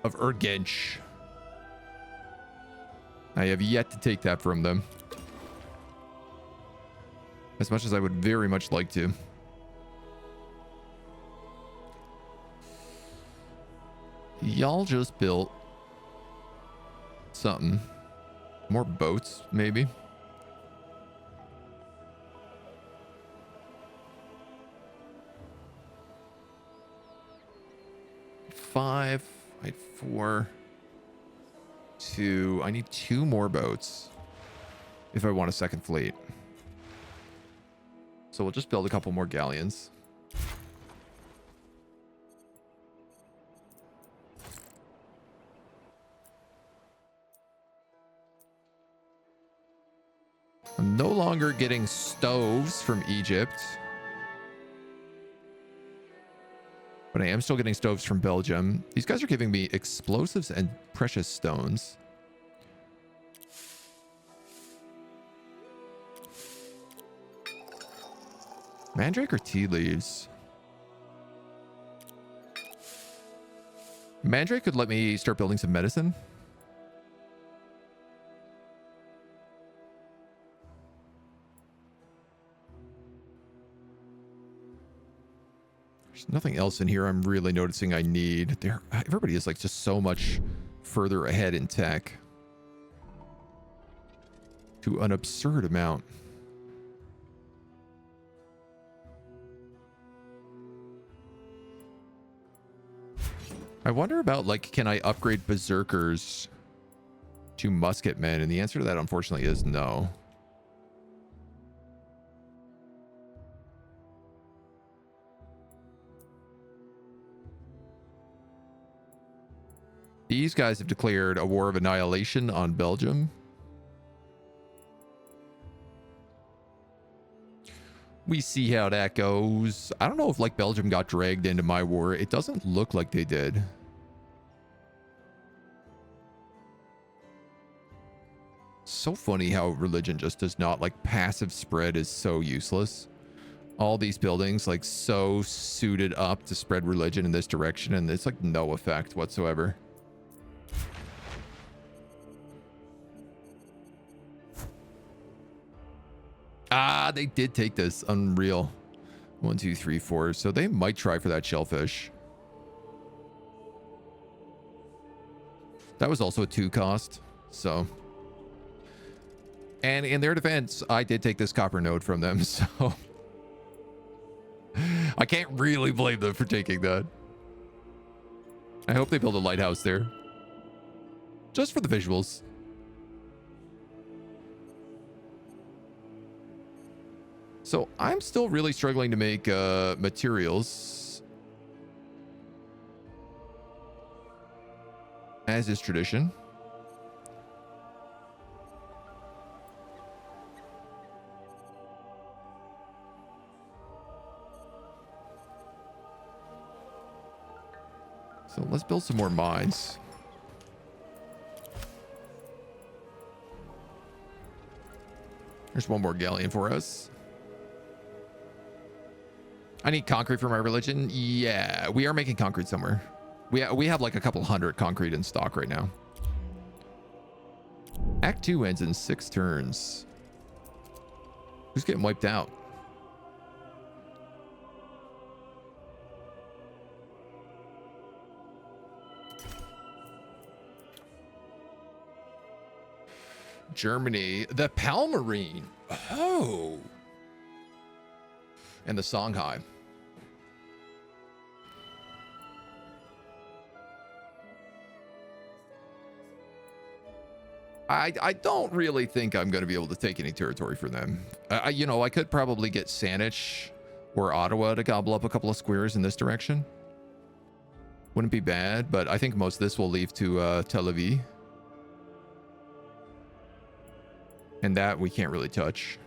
of Urgench. I have yet to take that from them. As much as I would very much like to. Y'all just built something. More boats, maybe. Five, I had 4, 2. I need 2 more boats if I want a second fleet. So we'll just build a couple more galleons. I'm no longer getting stoves from Egypt. But I am still getting stoves from Belgium. These guys are giving me explosives and precious stones. Mandrake or tea leaves? Mandrake could let me start building some medicine. There's nothing else in here I'm really noticing I need. Everybody is like just so much further ahead in tech. To an absurd amount. I wonder about, like, can I upgrade berserkers to musketmen? And the answer to that, unfortunately, is no. These guys have declared a war of annihilation on Belgium. We see how that goes. I don't know if, like, Belgium got dragged into my war. It doesn't look like they did. So funny how religion just does not, like, passive spread is so useless. All these buildings, like, so suited up to spread religion in this direction, and it's like no effect whatsoever. Ah, they did take this. Unreal. 1, 2, 3, 4. So they might try for that shellfish. That was also a 2 cost. So. And in their defense, I did take this copper node from them. So. I can't really blame them for taking that. I hope they build a lighthouse there. Just for the visuals. So I'm still really struggling to make materials. As is tradition. So let's build some more mines. There's one more galleon for us. I need concrete for my religion. Yeah, we are making concrete somewhere. We have like a couple hundred concrete in stock right now. Act 2 ends in 6 turns. Who's getting wiped out? Germany, the Palmarine. Oh. And the Songhai. I don't really think I'm going to be able to take any territory from them. You know, I could probably get Saanich or Ottawa to gobble up a couple of squares in this direction. Wouldn't be bad, but I think most of this will leave to Tel Aviv. And that we can't really touch.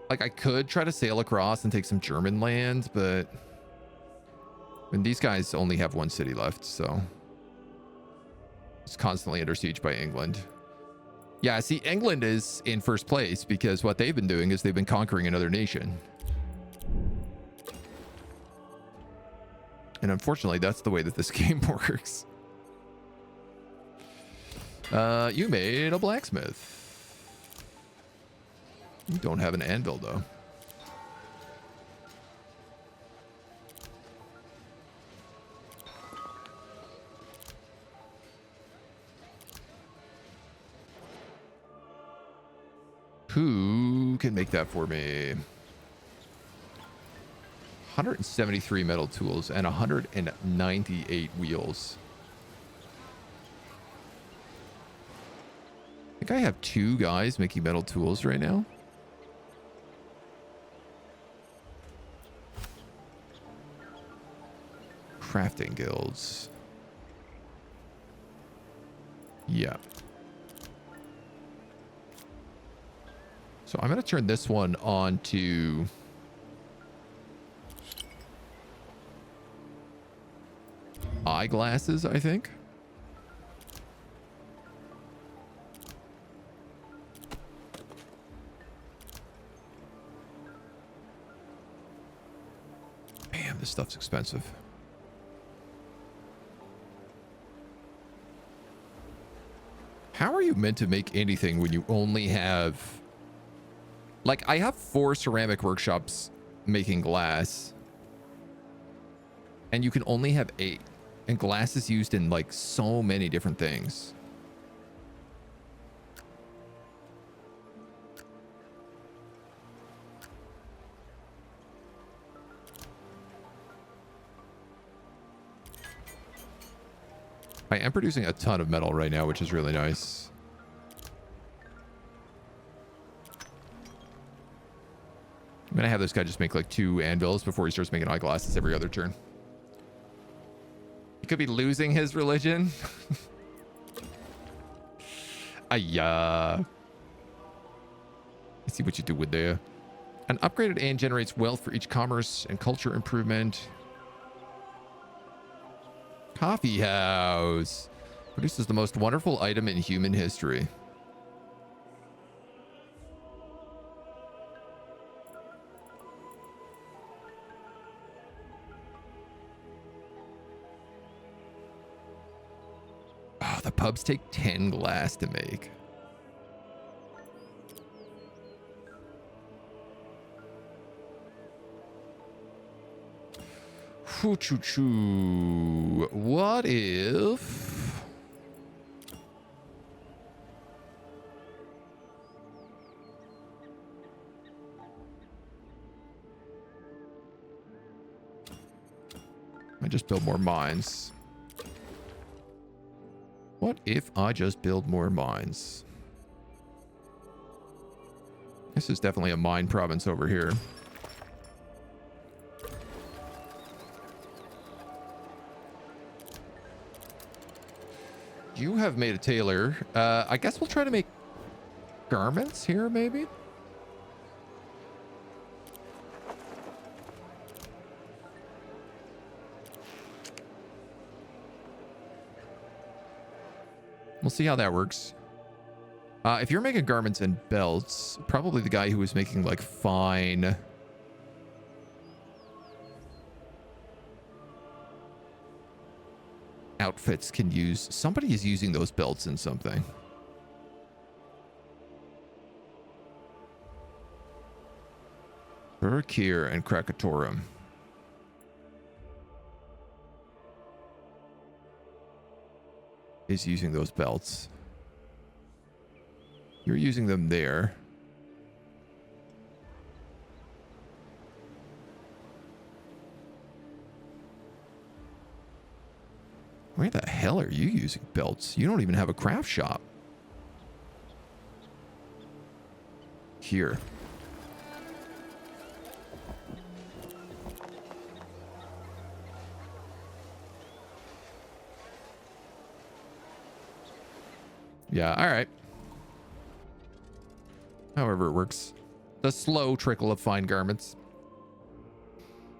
Like, I could try to sail across and take some German land, but... and these guys only have one city left, so... it's constantly under siege by England. Yeah, see, England is in first place because what they've been doing is they've been conquering another nation. And unfortunately, that's the way that this game works. You made a blacksmith. You don't have an anvil, though. Who can make that for me? 173 metal tools and 198 wheels. I think I have 2 guys making metal tools right now. Crafting guilds. Yeah. So I'm going to turn this one on to eyeglasses, I think. Man, this stuff's expensive. How are you meant to make anything when you only have... like, I have 4 ceramic workshops making glass. And you can only have 8. And glass is used in, like, so many different things. I am producing a ton of metal right now, which is really nice. I'm gonna have this guy just make like 2 anvils before he starts making eyeglasses every other turn. He could be losing his religion. I see what you do with there. An upgraded ant generates wealth for each commerce and culture improvement. Coffee house produces the most wonderful item in human history. Oh, the pubs take 10 glass to make. Choo-choo-choo. What if... I just build more mines? What if I just build more mines? This is definitely a mine province over here. You have made a tailor. I guess we'll try to make garments here, maybe? We'll see how that works. If you're making garments and belts, probably the guy who was making like fine outfits can use. Somebody is using those belts in something. Burkir and Krakatorum. Is using those belts. You're using them there. Where the hell are you using belts? You don't even have a craft shop. Here. Yeah, all right. However it works. The slow trickle of fine garments.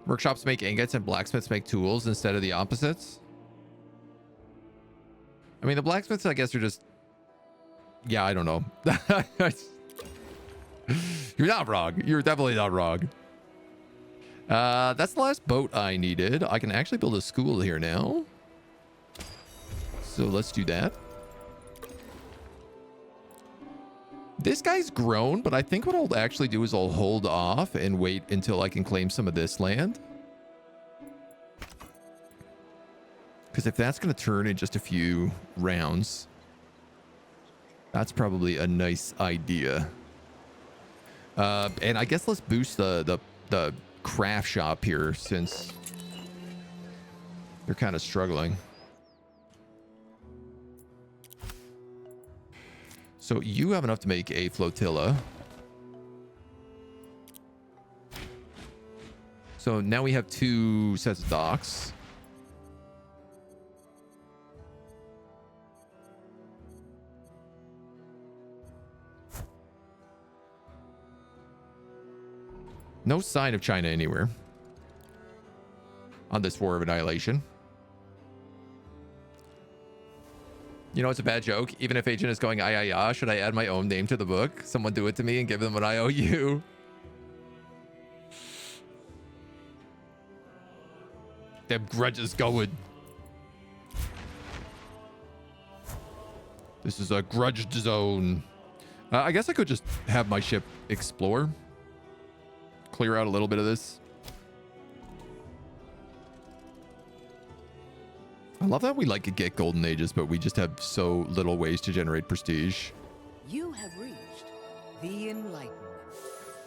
Workshops make ingots and blacksmiths make tools instead of the opposites. I mean, the blacksmiths, I guess, are just... Yeah, I don't know. You're not wrong. You're definitely not wrong. That's the last boat I needed. I can actually build a school here now. So let's do that. This guy's grown, but I think what I'll actually do is I'll hold off and wait until I can claim some of this land. Because if that's going to turn in just a few rounds, that's probably a nice idea. And I guess let's boost the craft shop here since they're kind of struggling. So you have enough to make a flotilla. So now we have 2 sets of docks. No sign of China anywhere on this war of annihilation. You know, it's a bad joke. Even if Agent is going, should I add my own name to the book? Someone do it to me and give them an IOU. Them grudges going. This is a grudge zone. I guess I could just have my ship explore. Clear out a little bit of this. I love that we like to get golden ages, but we just have so little ways to generate prestige. You have reached the Enlightenment.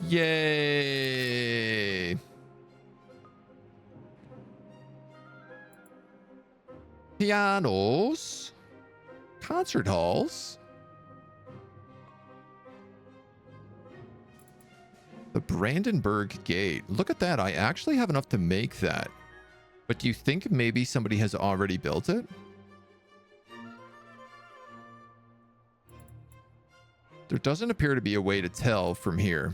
Yay! Pianos. Concert halls. The Brandenburg Gate. Look at that. I actually have enough to make that. But do you think maybe somebody has already built it? There doesn't appear to be a way to tell from here.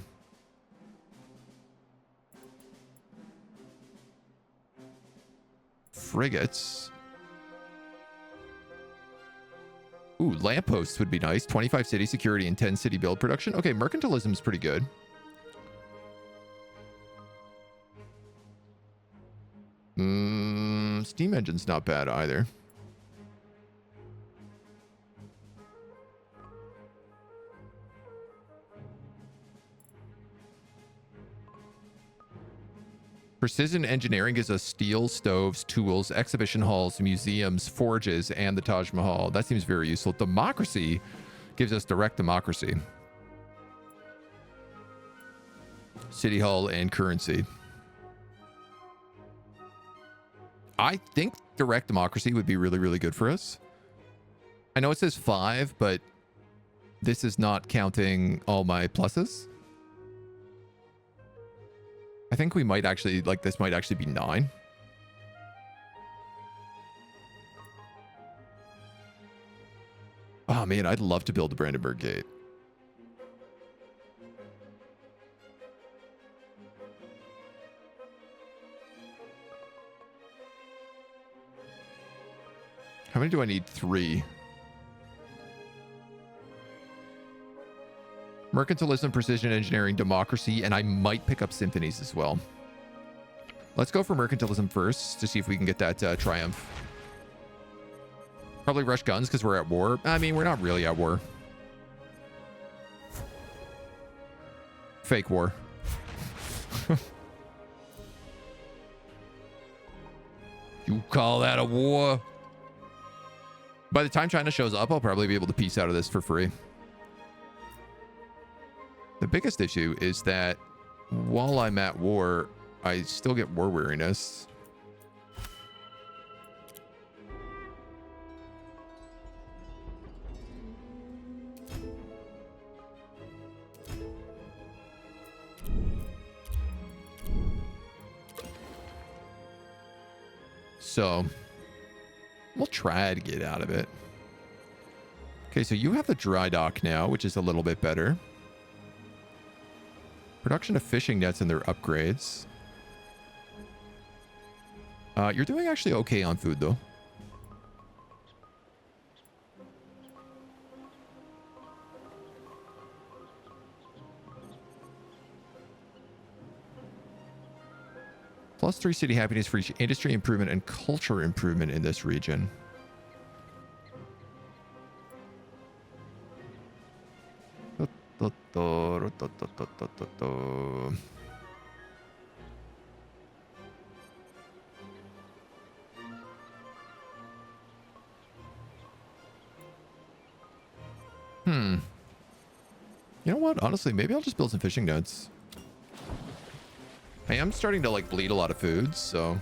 Frigates. Ooh, lampposts would be nice. 25 city security and 10 city build production. Okay, mercantilism is pretty good. Steam engine's not bad either. Precision engineering gives us steel, stoves, tools, exhibition halls, museums, forges, and the Taj Mahal. That seems very useful. Democracy gives us direct democracy. City hall and currency. I think direct democracy would be really, really good for us. I know it says 5, but this is not counting all my pluses. I think we might actually, like, this might actually be 9. Oh, man, I'd love to build a Brandenburg Gate. How many do I need? 3. Mercantilism, precision engineering, democracy, and I might pick up symphonies as well. Let's go for mercantilism first to see if we can get that triumph. Probably rush guns because we're at war. I mean, we're not really at war. Fake war. You call that a war? By the time China shows up, I'll probably be able to piece out of this for free. The biggest issue is that while I'm at war, I still get war weariness. So we'll try to get out of it. Okay, so you have the dry dock now, which is a little bit better. Production of fishing nets and their upgrades. You're doing actually okay on food, though. +3 city happiness for each industry improvement and culture improvement in this region. You know what? Honestly, maybe I'll just build some fishing nets. I am starting to like bleed a lot of foods, so.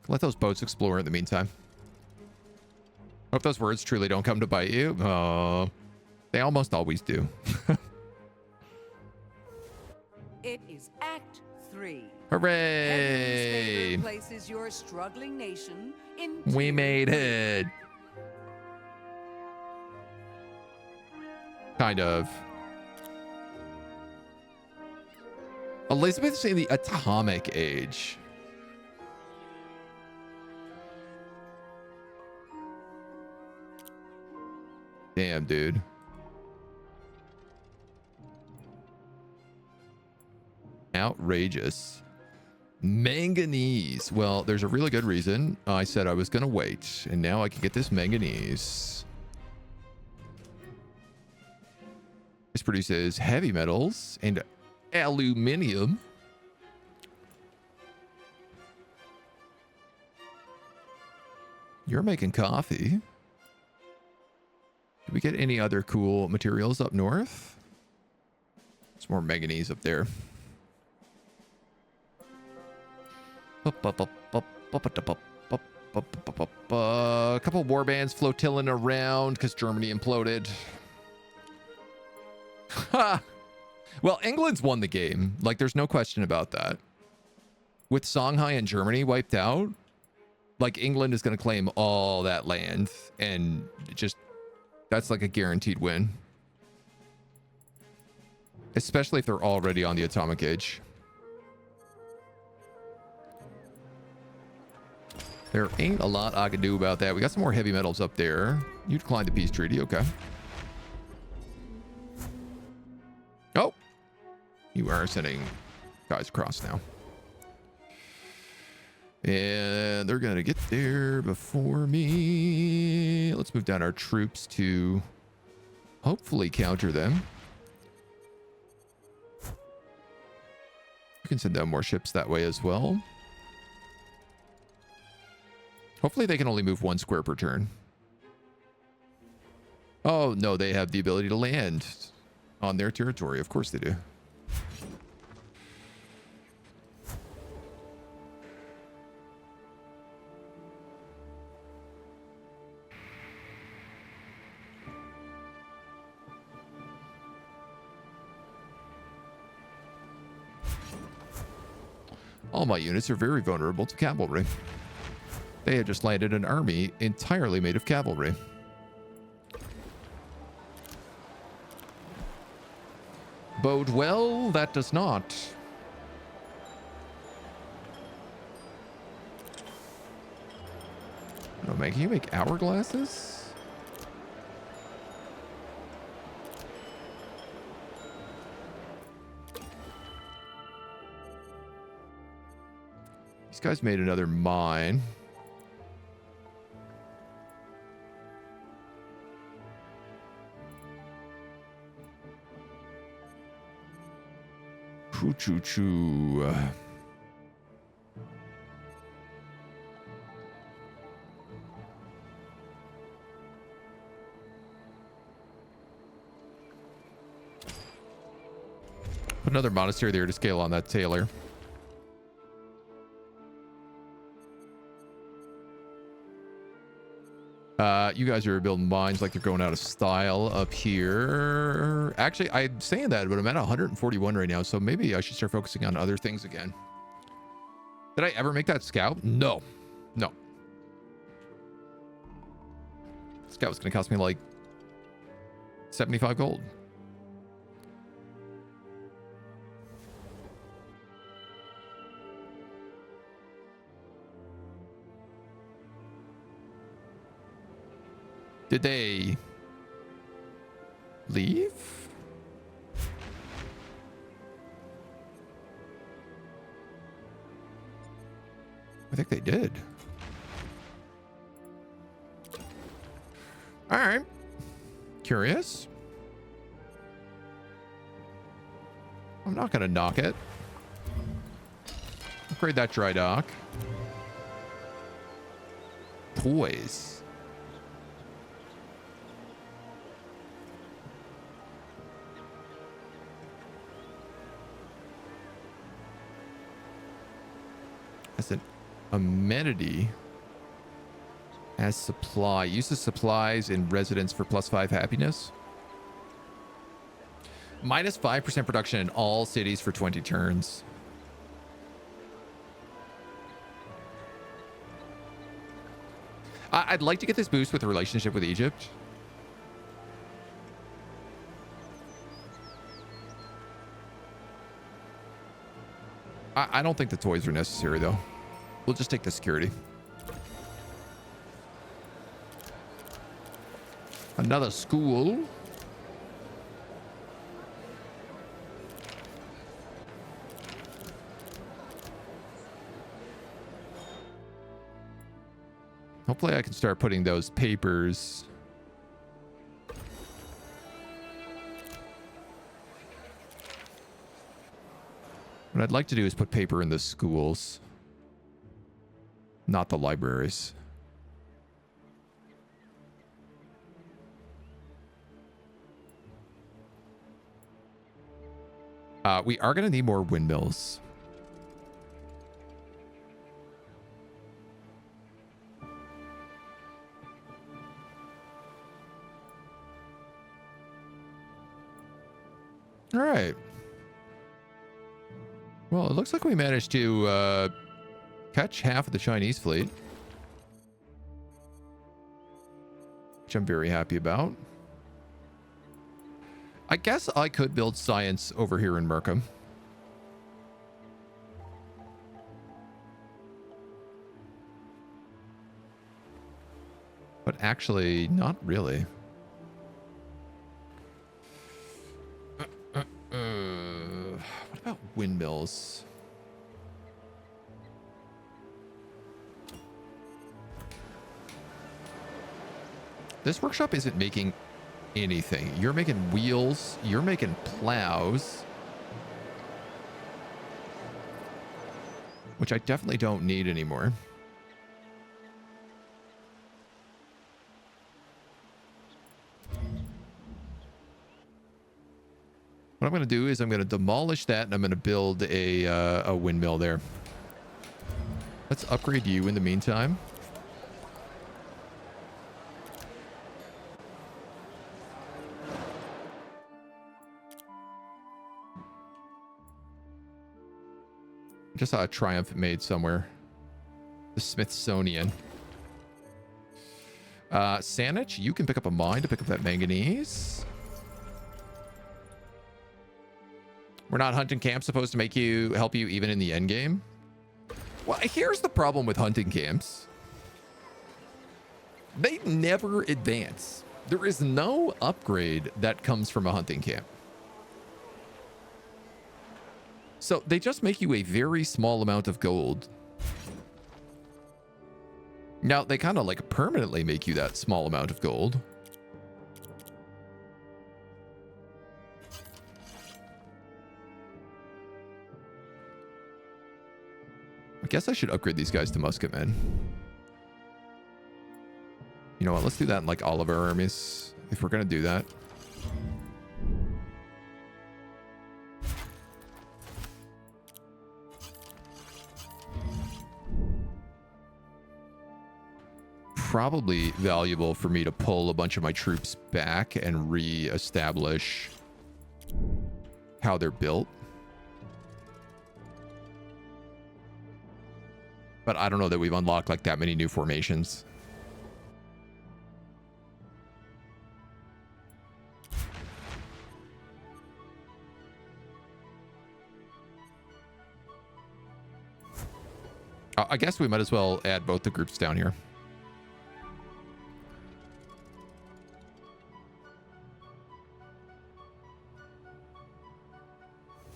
Let those boats explore in the meantime. Hope those words truly don't come to bite you. They almost always do. It is Act 3. Hooray! Places your struggling nation in. We made it. Kind of. Elizabeth's in the atomic age. Damn, dude. Outrageous. Manganese. Well, there's a really good reason I said I was going to wait, and now I can get this manganese. This produces heavy metals and aluminium. You're making coffee. Did we get any other cool materials up north? There's more manganese up there. A couple war bands flotilling around because Germany imploded. Well, England's won the game. Like, there's no question about that. With Songhai and Germany wiped out, like, England is going to claim all that land, and just that's like a guaranteed win. Especially if they're already on the atomic age. There ain't a lot I can do about that. We got some more heavy metals up there. You declined the peace treaty. Okay. Oh. You are sending guys across now. And they're going to get there before me. Let's move down our troops to hopefully counter them. You can send down more ships that way as well. Hopefully they can only move 1 square per turn. Oh, no, they have the ability to land on their territory. Of course they do. All my units are very vulnerable to cavalry. They had just landed an army entirely made of cavalry. Bode well, that does not. Oh man, can you make hourglasses? These guys made another mine. Choo-choo-choo. Put another monastery there to scale on that tailor. You guys are building mines like they're going out of style up here. Actually, I'm saying that, but I'm at 141 right now, so maybe I should start focusing on other things again. Did I ever make that scout? No. No. Scout was going to cost me like 75 gold. Did they leave? I think they did. All right. Curious. I'm not going to knock it. Upgrade that dry dock. Poise. As an amenity, as supply, uses supplies in residence for +5 happiness. -5% production in all cities for 20 turns. I'd like to get this boost with the relationship with Egypt. I don't think the toys are necessary, though. We'll just take the security. Another school. Hopefully I can start putting those papers. What I'd like to do is put paper in the schools, not the libraries. We are going to need more windmills. All right. Well, it looks like we managed to catch half of the Chinese fleet, which I'm very happy about. I guess I could build science over here in Merkham. But actually, not really. What about windmills? This workshop isn't making anything. You're making wheels. You're making plows. Which I definitely don't need anymore. What I'm going to do is I'm going to demolish that and I'm going to build a windmill there. Let's upgrade you in the meantime. Just saw a Triumph made somewhere. The Smithsonian. Saanich, you can pick up a mine to pick up that manganese. We're not hunting camps supposed to help you even in the end game? Well, here's the problem with hunting camps. They never advance. There is no upgrade that comes from a hunting camp. So they just make you a very small amount of gold. Now, they kind of like permanently make you that small amount of gold. I guess I should upgrade these guys to musketmen. You know what? Let's do that in like all of our armies, if we're going to do that. Probably valuable for me to pull a bunch of my troops back and re-establish how they're built. But I don't know that we've unlocked like that many new formations. I guess we might as well add both the groups down here.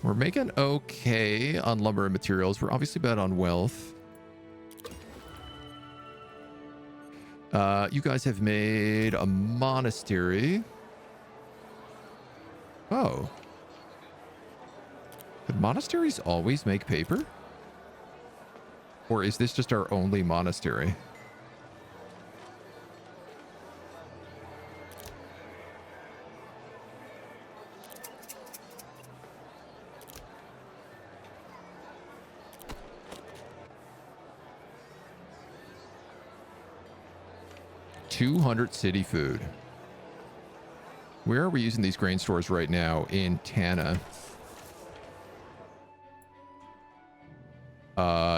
We're making okay on lumber and materials. We're obviously bad on wealth. You guys have made a monastery. Oh. Could monasteries always make paper? Or is this just our only monastery? $200 city food. Where are we using these grain stores right now? In Tana.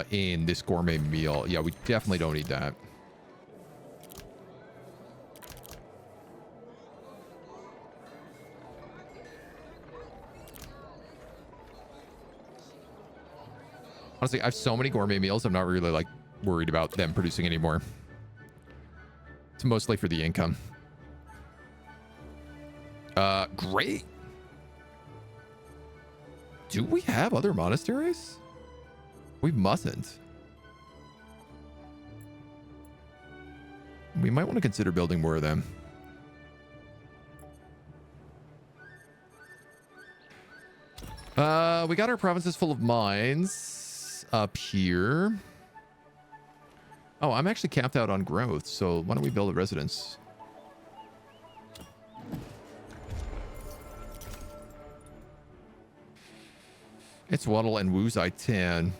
In this gourmet meal. Yeah, we definitely don't need that. Honestly, I have so many gourmet meals, I'm not really like worried about them producing anymore. It's mostly for the income. Great. Do we have other monasteries? We mustn't. We might want to consider building more of them. We got our provinces full of mines up here. Oh, I'm actually capped out on growth, so why don't we build a residence? It's Waddle and Wuzai Tan.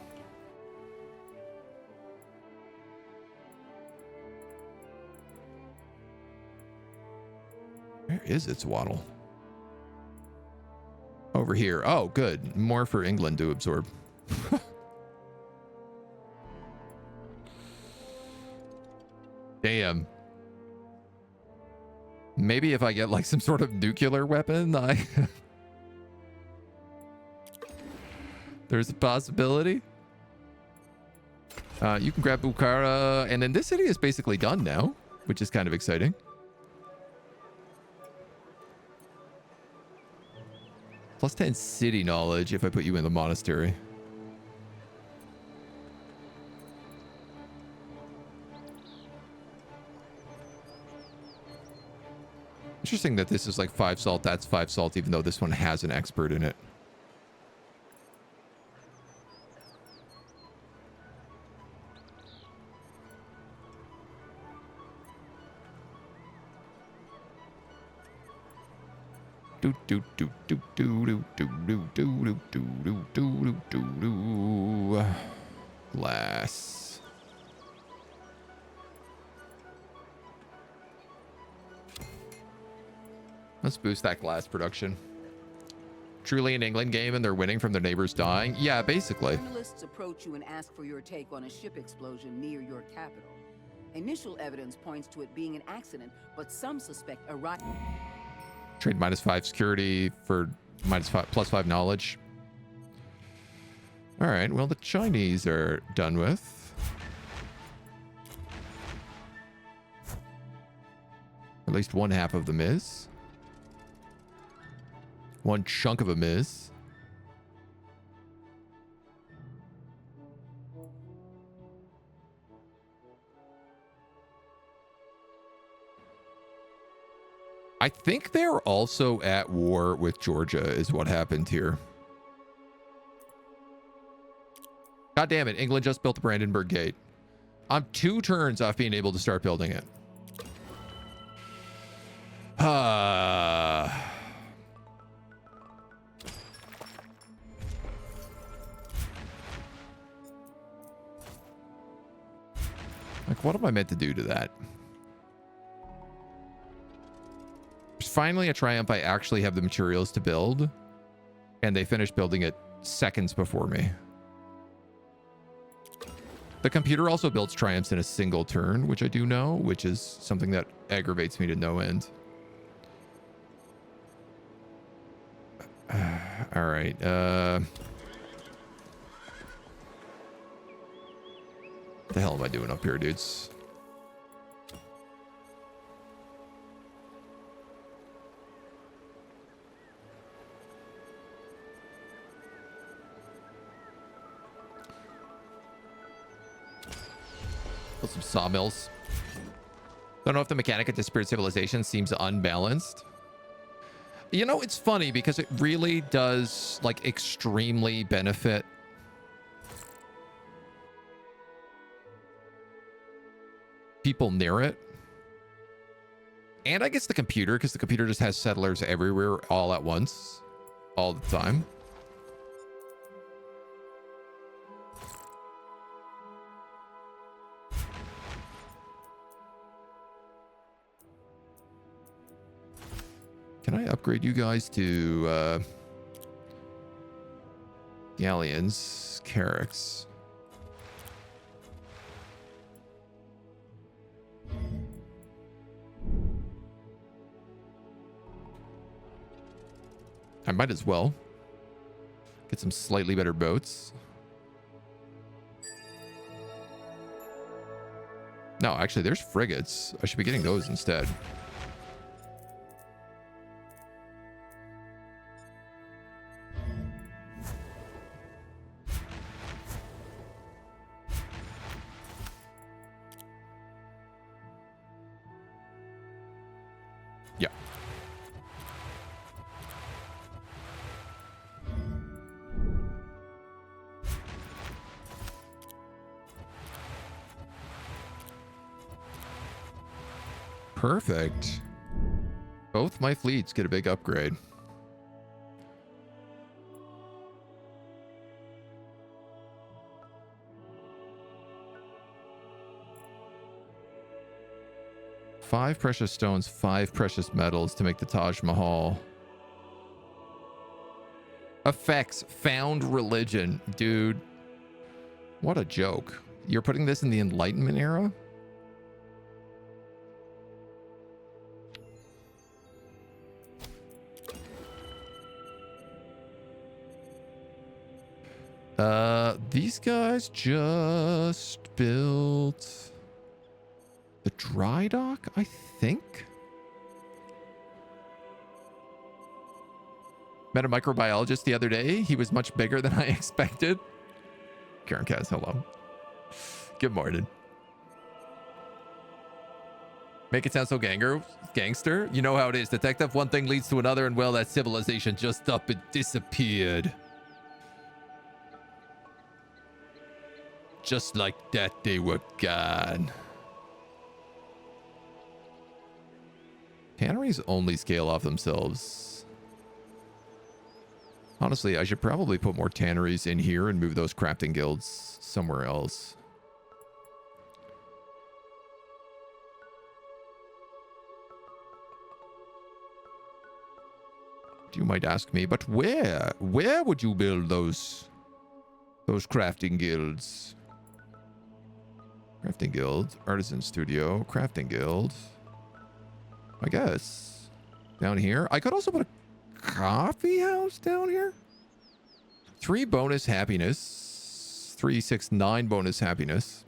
Where is its Waddle? Over here. Oh, good. More for England to absorb. Damn. Maybe if I get like some sort of nuclear weapon, there's a possibility. You can grab Bukhara, and then this city is basically done now, which is kind of exciting. Plus 10 city knowledge if I put you in the monastery. Interesting that this is like 5 salt, that's 5 salt, even though this one has an expert in it. do do do do do do do do do do do do do. Glass. Let's boost that glass production. Truly an England game and they're winning from their neighbors dying? Yeah, basically. Journalists approach you and ask for your take on a ship explosion near your capital. Initial evidence points to it being an accident, but some suspect a riot. Trade -5 security for +5 knowledge. All right, well, the Chinese are done with. At least one half of them is. One chunk of them is. I think they're also at war with Georgia is what happened here. God damn it. England just built the Brandenburg Gate. I'm 2 turns off being able to start building it. Like, what am I meant to do to that? Finally a triumph. I actually have the materials to build, and they finished building it seconds before me. The computer also builds triumphs in a single turn, which I do know, which is something that aggravates me to no end. All right. What the hell am I doing up here, dudes? Build some sawmills. Don't know if the mechanic of disparate civilization seems unbalanced. You know, it's funny because it really does, like, extremely benefit people near it. And I guess the computer, because the computer just has settlers everywhere all at once, all the time. Can I upgrade you guys to galleons, carracks? I might as well get some slightly better boats. No, actually, there's frigates. I should be getting those instead. Yeah. Perfect. Both my fleets get a big upgrade. Five precious stones, 5 precious metals to make the Taj Mahal. Effects, found religion. Dude, what a joke. You're putting this in the Enlightenment era? These guys just built the dry dock, I think. Met a microbiologist the other day. He was much bigger than I expected. Karen Kaz, hello. Good morning. Make it sound so gangster. You know how it is. Detective, one thing leads to another, and well, that civilization just up and disappeared. Just like that, they were gone. Tanneries only scale off themselves. Honestly, I should probably put more tanneries in here and move those crafting guilds somewhere else. You might ask me, but where? Where would you build those crafting guilds? Crafting guild, artisan studio, crafting guild. I guess down here. I could also put a coffee house down here. 3 bonus happiness, 3, 6, 9 bonus happiness,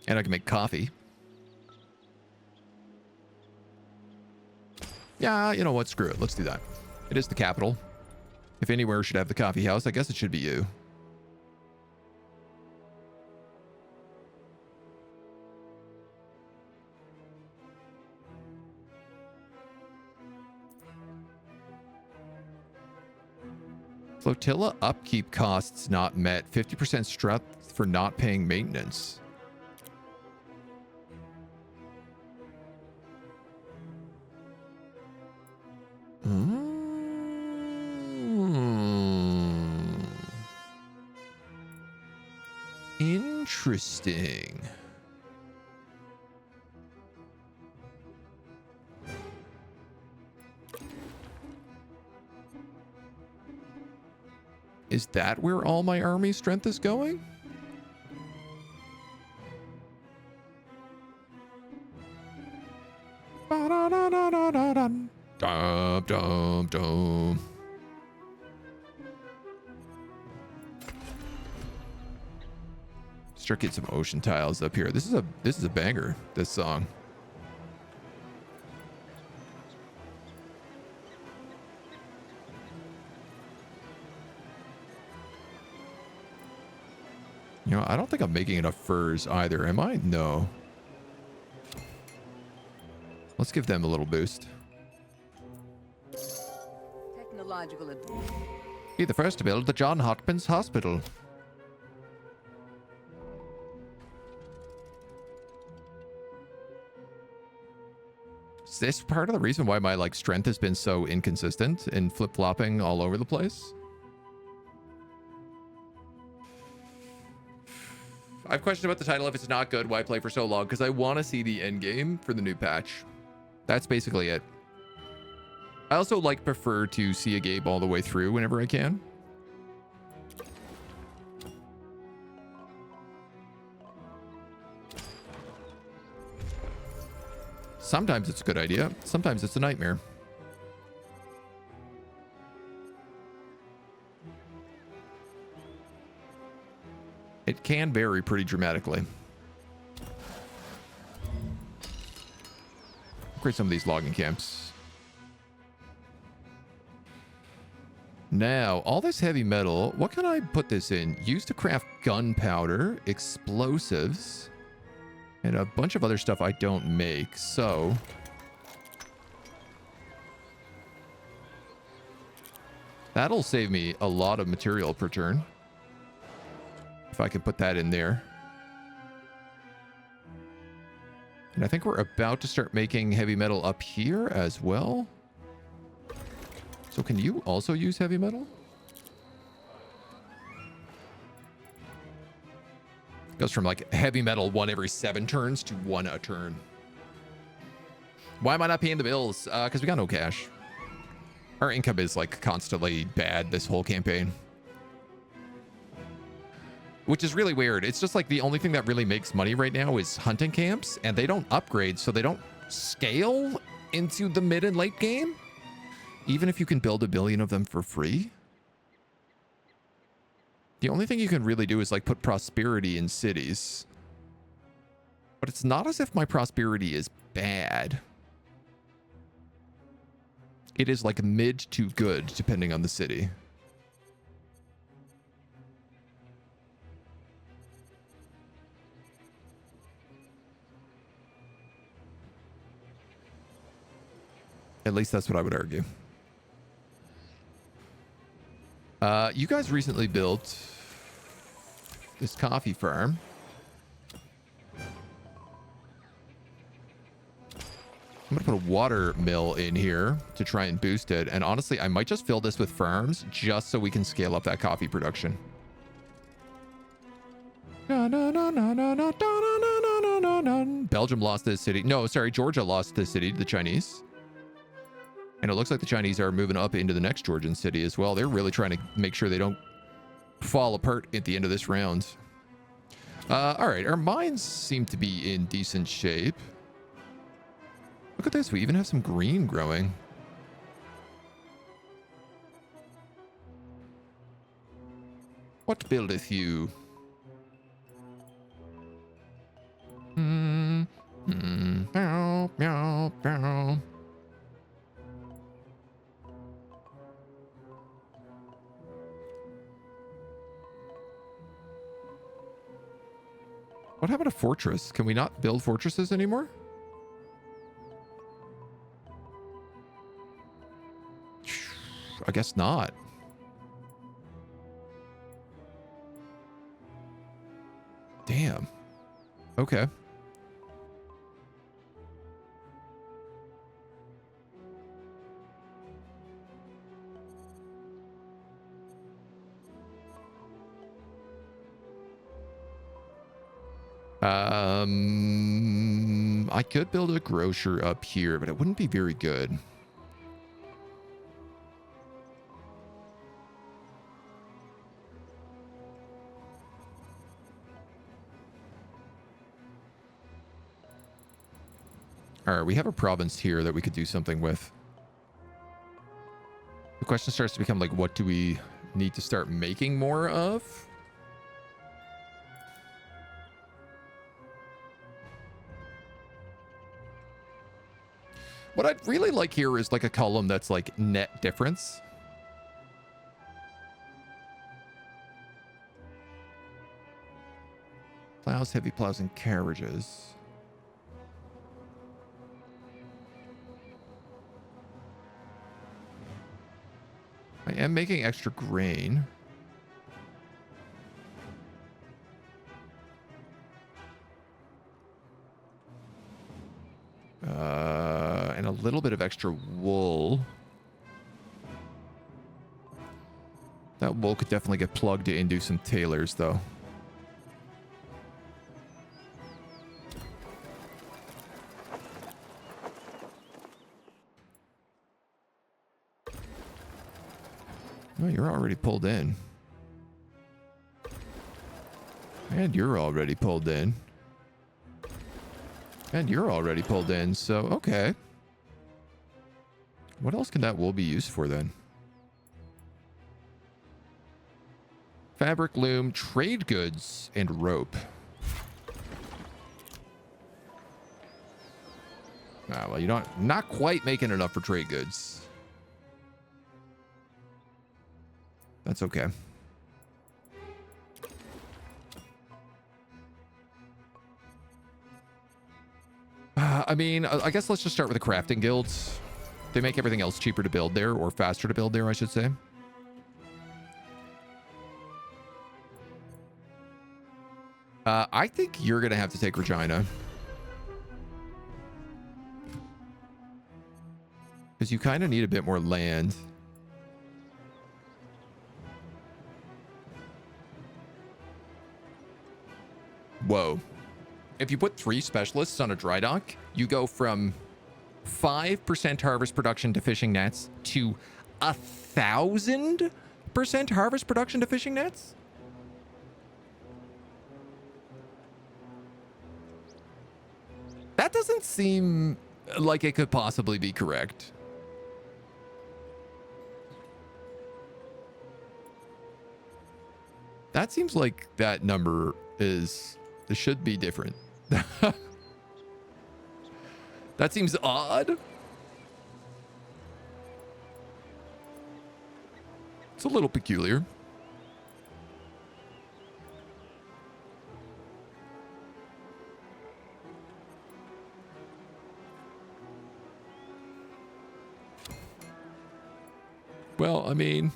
and I can make coffee. Yeah, you know what? Screw it. Let's do that. It is the capital. If anywhere should have the coffee house, I guess it should be you. Flotilla upkeep costs not met. 50% strength for not paying maintenance. Interesting. Is that where all my army strength is going? Dum, dum, dum. Start getting some ocean tiles up here. This is a banger, this song. You know, I don't think I'm making enough furs either, am I? No. Let's give them a little boost. Technological advance. Be the first to build the John Hopkins Hospital. Is this part of the reason why my strength has been so inconsistent and flip-flopping all over the place? I've questioned about the title. If it's not good, why play for so long? Because I want to see the end game for the new patch. That's basically it. I also prefer to see a game all the way through whenever I can. Sometimes it's a good idea. Sometimes it's a nightmare. It can vary pretty dramatically. Create some of these logging camps. Now, all this heavy metal, what can I put this in? Used to craft gunpowder, explosives, and a bunch of other stuff I don't make, so... that'll save me a lot of material per turn. If I can put that in there. And I think we're about to start making heavy metal up here as well. So can you also use heavy metal? Goes from heavy metal 1 every 7 turns to 1 a turn. Why am I not paying the bills? Because we got no cash. Our income is constantly bad this whole campaign. Which is really weird. It's just the only thing that really makes money right now is hunting camps, and they don't upgrade, so they don't scale into the mid and late game. Even if you can build 1 billion of them for free. The only thing you can really do is put prosperity in cities. But it's not as if my prosperity is bad. It is mid to good, depending on the city. At least that's what I would argue. You guys recently built this coffee farm. I'm gonna put a water mill in here to try and boost it. And honestly, I might just fill this with farms just so we can scale up that coffee production. Belgium lost this city. No, sorry, Georgia lost this city to the Chinese. And it looks like the Chinese are moving up into the next Georgian city as well. They're really trying to make sure they don't fall apart at the end of this round. All right, our mines seem to be in decent shape. Look at this, we even have some green growing. What buildeth you? Meow, meow, meow. What happened to fortress? Can we not build fortresses anymore? I guess not. Damn. Okay. I could build a grocer up here, but it wouldn't be very good. All right, we have a province here that we could do something with. The question starts to become like, what do we need to start making more of? What I'd really like here is like a column that's like net difference. Plows, heavy plows, and carriages. I am making extra grain. And a little bit of extra wool. That wool could definitely get plugged into some tailors, though. Oh, you're already pulled in. And you're already pulled in. And you're already pulled in, so okay. What else can that wool be used for then? Fabric, loom, trade goods, and rope. Ah, well, you're not quite making enough for trade goods. That's okay. I mean, I guess let's just start with the crafting guilds. They make everything else cheaper to build there, or faster to build there, I should say. I think you're going to have to take Regina. Because you kind of need a bit more land. Whoa. If you put 3 specialists on a dry dock, you go from 5% harvest production to fishing nets to 1,000% harvest production to fishing nets? That doesn't seem like it could possibly be correct. That seems like that number is... It should be different. That seems odd. It's a little peculiar. Well, I mean,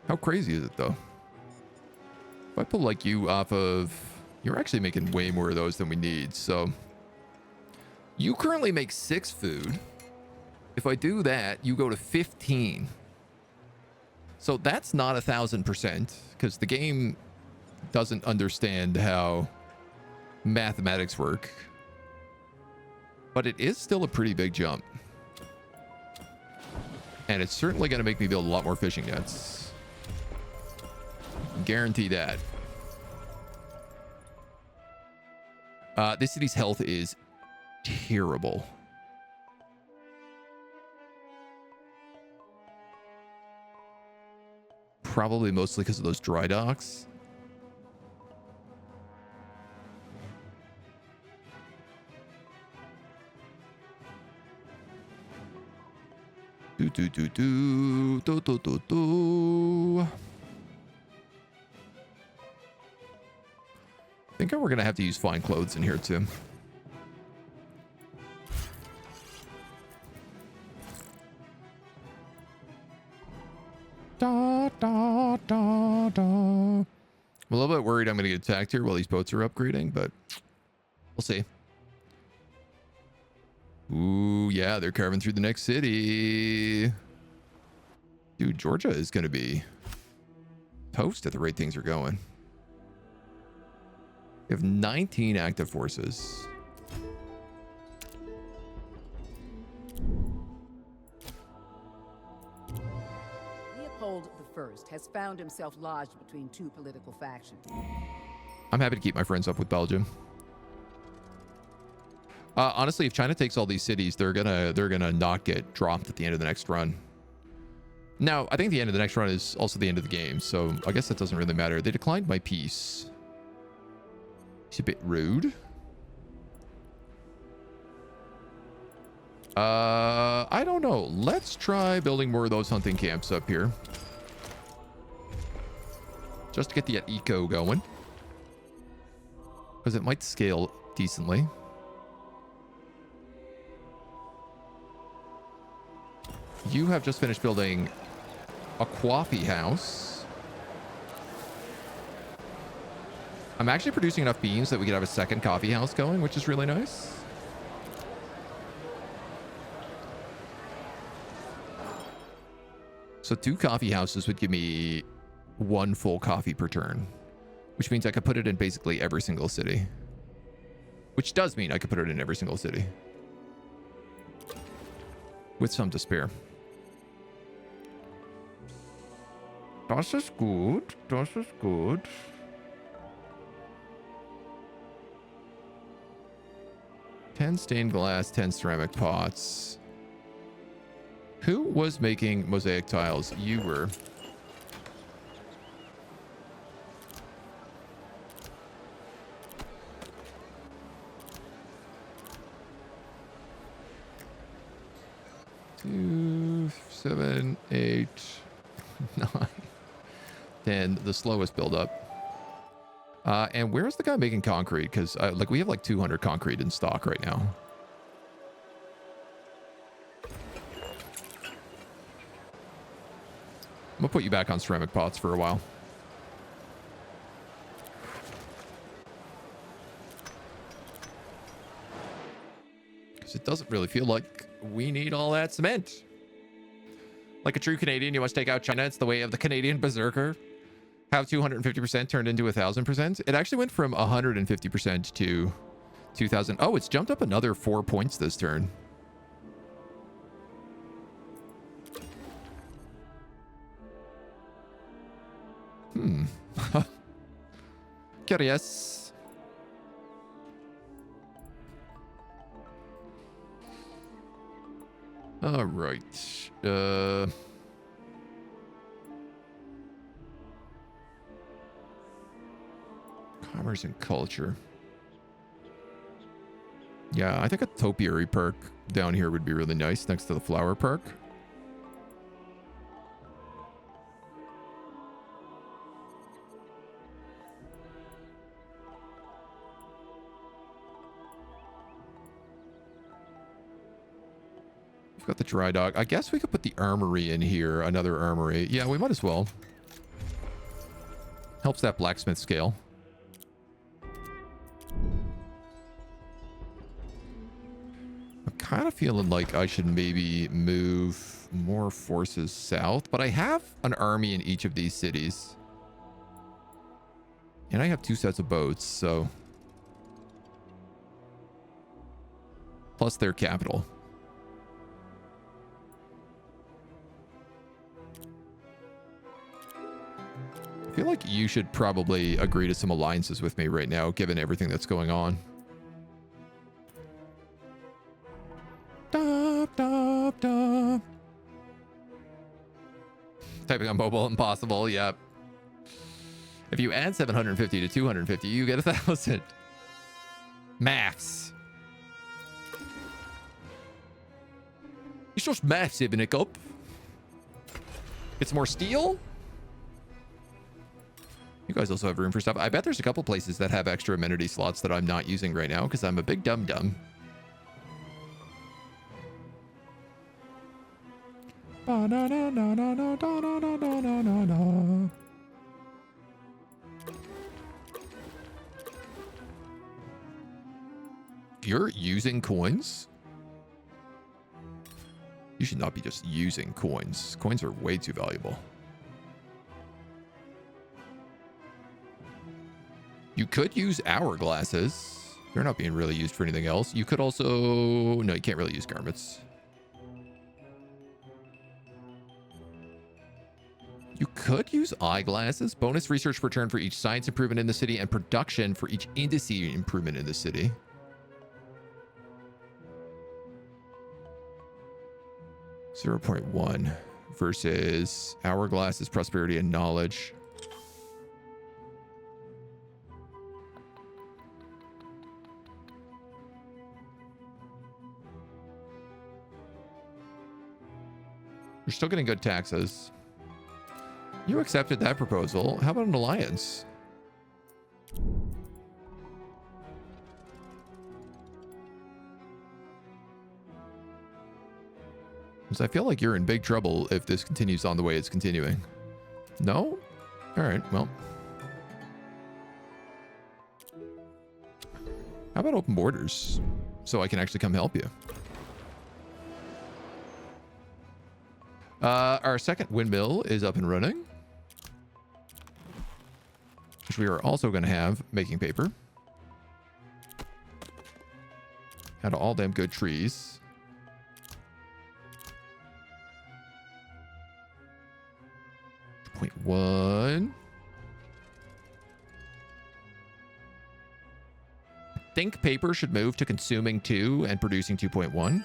how crazy is it though? If I pull like you off of You're actually making way more of those than we need. So you currently make 6 food. If I do that, you go to 15. So that's not 1,000% because the game doesn't understand how mathematics work. But it is still a pretty big jump. And it's certainly going to make me build a lot more fishing nets. Guarantee that. This city's health is terrible. Probably mostly because of those dry docks. Do do do do do do do do. I think we're gonna have to use fine clothes in here too. Da, da, da, da. I'm a little bit worried I'm gonna get attacked here while these boats are upgrading, but we'll see. Ooh, yeah, they're carving through the next city. Dude, Georgia is gonna be toast at the rate things are going. We have 19 active forces. Leopold I has found himself lodged between 2 political factions. I'm happy to keep my friends up with Belgium. Honestly, if China takes all these cities, they're gonna not get dropped at the end of the next run. Now, I think the end of the next run is also the end of the game, so I guess that doesn't really matter. They declined my peace. It's a bit rude. I don't know. Let's try building more of those hunting camps up here. Just to get the eco going. Because it might scale decently. You have just finished building a coffee house. I'm actually producing enough beans that we could have a second coffee house going, which is really nice. So 2 coffee houses would give me 1 full coffee per turn, which means I could put it in basically every single city. Which does mean I could put it in every single city. With some to spare. Das ist gut. Das ist gut. Ten stained glass, 10 ceramic pots. Who was making mosaic tiles? You were. Two, 7, 8, 9, 10. The slowest build up. And where's the guy making concrete? Because like we have like 200 concrete in stock right now. I'm gonna put you back on ceramic pots for a while. Because it doesn't really feel like we need all that cement. Like a true Canadian, you must take out China. It's the way of the Canadian berserker. How 250% turned into 1,000%? It actually went from 150% to 2,000. Oh, it's jumped up another 4 points this turn. Curious. All right. Commerce and culture. Yeah, I think a topiary perk down here would be really nice next to the flower perk. We've got the dry dock. I guess we could put the armory in here. Another armory. Yeah, we might as well. Helps that blacksmith scale. kind of feeling like I should maybe move more forces south, but I have an army in each of these cities. And I have 2 sets of boats, so. Plus their capital. I feel like you should probably agree to some alliances with me right now, given everything that's going on. Typing on mobile, impossible. Yep. If you add 750 to 250, you get 1,000. Maths. It's just maths, isn't it, up? Get some more steel. You guys also have room for stuff. I bet there's a couple places that have extra amenity slots that I'm not using right now because I'm a big dum-dum. You're using coins? You should not be just using coins. Coins are way too valuable. You could use hourglasses. They're not being really used for anything else. You could also... No, you can't really use garments. You could use eyeglasses. Bonus research return for each science improvement in the city and production for each indice improvement in the city. .1 versus hourglasses, prosperity, and knowledge. You're still getting good taxes. You accepted that proposal. How about an alliance? Because I feel like you're in big trouble if this continues on the way it's continuing. No? All right, well. How about open borders? So I can actually come help you. Our second windmill is up and running. Which we are also going to have making paper. Out of all them good trees. .1. I think paper should move to consuming 2 and producing 2.1.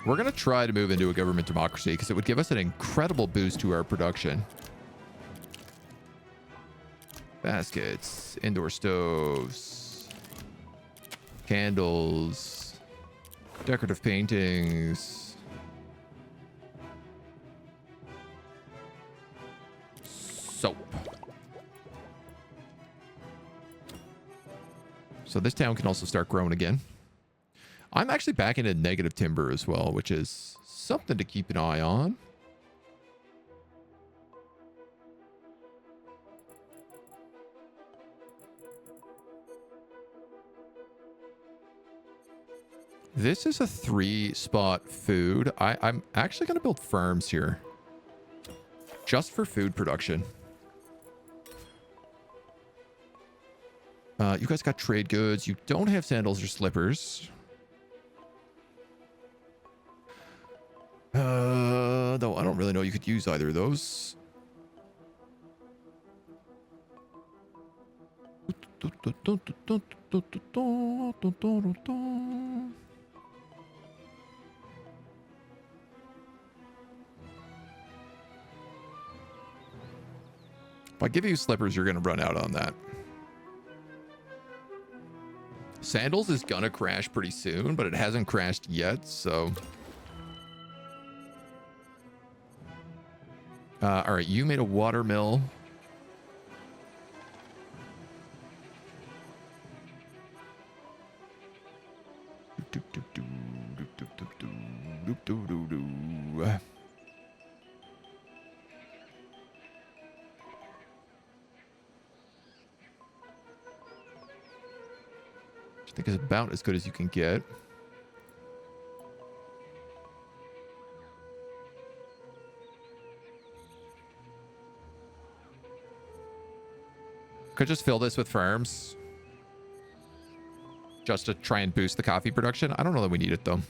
We're going to try to move into a government democracy because it would give us an incredible boost to our production. Baskets, indoor stoves, candles, decorative paintings, soap. So this town can also start growing again. I'm actually back into negative timber as well, which is something to keep an eye on. This is a 3-spot food. I'm actually going to build farms here. Just for food production. You guys got trade goods. You don't have sandals or slippers. Though I don't really know you could use either of those. If I give you slippers, you're going to run out on that. Sandals is going to crash pretty soon, but it hasn't crashed yet, so... all right, you made a water mill. I think is about as good as you can get. Could just fill this with farms just to try and boost the coffee production. I don't know that we need it though.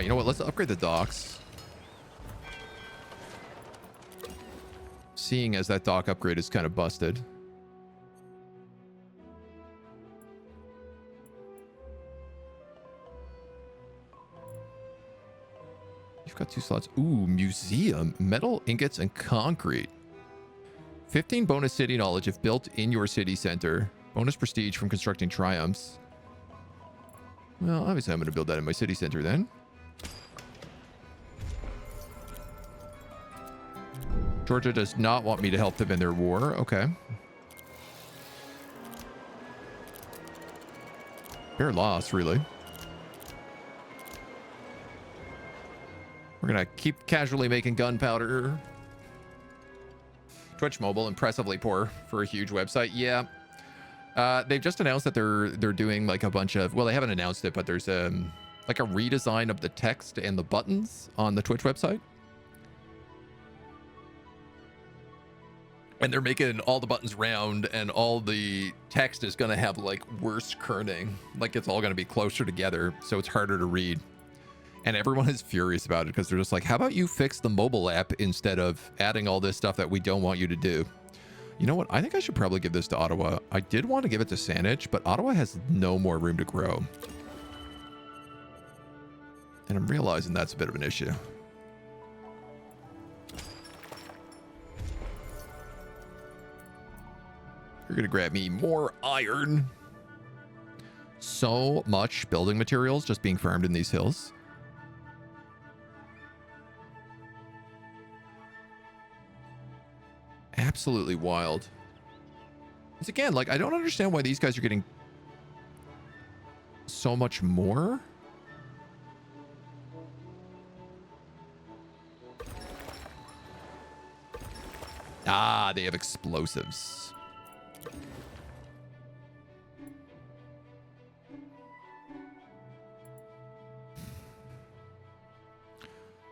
You know what? Let's upgrade the docks. Seeing as that dock upgrade is kind of busted. You've got 2 slots. Ooh, museum, metal ingots and concrete. 15 bonus city knowledge if built in your city center. Bonus prestige from constructing triumphs. Well, obviously I'm going to build that in my city center then. Georgia does not want me to help them in their war. Okay. Fair loss, really. We're going to keep casually making gunpowder. Twitch Mobile, impressively poor for a huge website. Yeah. They've just announced that they're doing like a bunch of... Well, they haven't announced it, but there's like a redesign of the text and the buttons on the Twitch website. And they're making all the buttons round and all the text is going to have like worse kerning. Like it's all going to be closer together. So it's harder to read. And everyone is furious about it because they're just like, how about you fix the mobile app instead of adding all this stuff that we don't want you to do? You know what? I think I should probably give this to Ottawa. I did want to give it to Saanich, but Ottawa has no more room to grow. And I'm realizing that's a bit of an issue. You're going to grab me more iron. So much building materials just being farmed in these hills. Absolutely wild. Once again, like, I don't understand why these guys are getting so much more. Ah, they have explosives.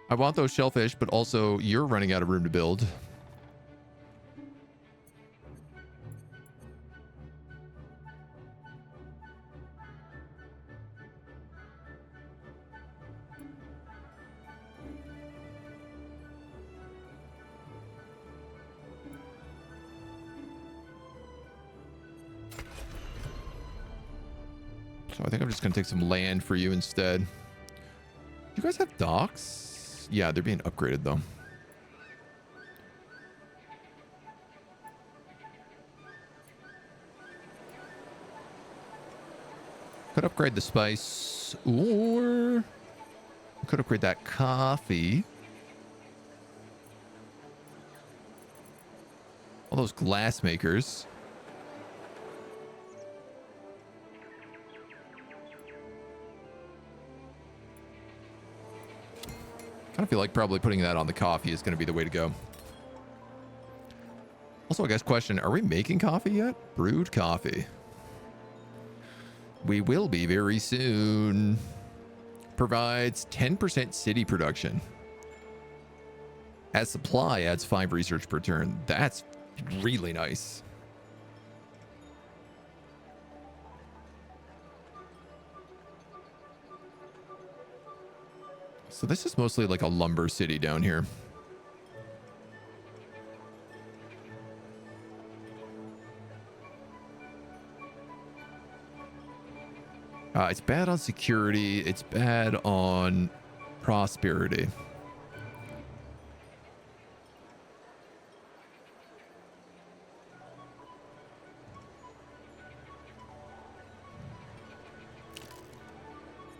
I want those shellfish, but also you're running out of room to build. So I think I'm just going to take some land for you instead. Do you guys have docks? Yeah, they're being upgraded though. Could upgrade the spice or could upgrade that coffee. All those glass makers. I kind of feel like probably putting that on the coffee is going to be the way to go. Also, I guess question, are we making coffee yet? Brewed coffee. We will be very soon. Provides 10% city production. As supply adds 5 research per turn. That's really nice. So this is mostly like a lumber city down here. It's bad on security. It's bad on prosperity.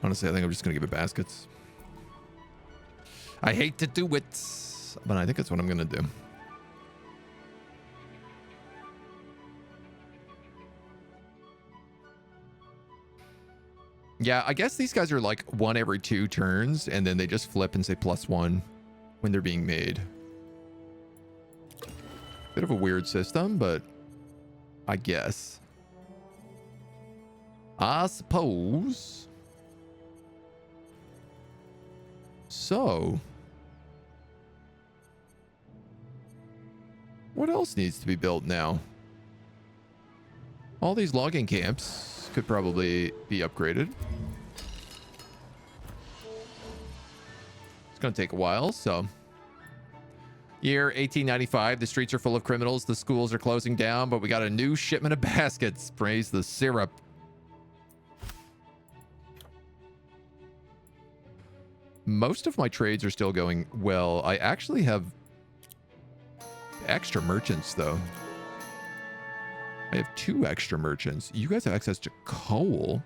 Honestly, I think I'm just going to give it baskets. I hate to do it, but I think that's what I'm going to do. Yeah, I guess these guys are like 1 every 2 turns, and then they just flip and say +1 when they're being made. Bit of a weird system, but I guess. I suppose. So, what else needs to be built now? All these logging camps could probably be upgraded. It's going to take a while, so. Year 1895, the streets are full of criminals, the schools are closing down, but we got a new shipment of baskets. Praise the syrup. Most of my trades are still going well. I actually have extra merchants, though. I have 2 extra merchants. You guys have access to coal.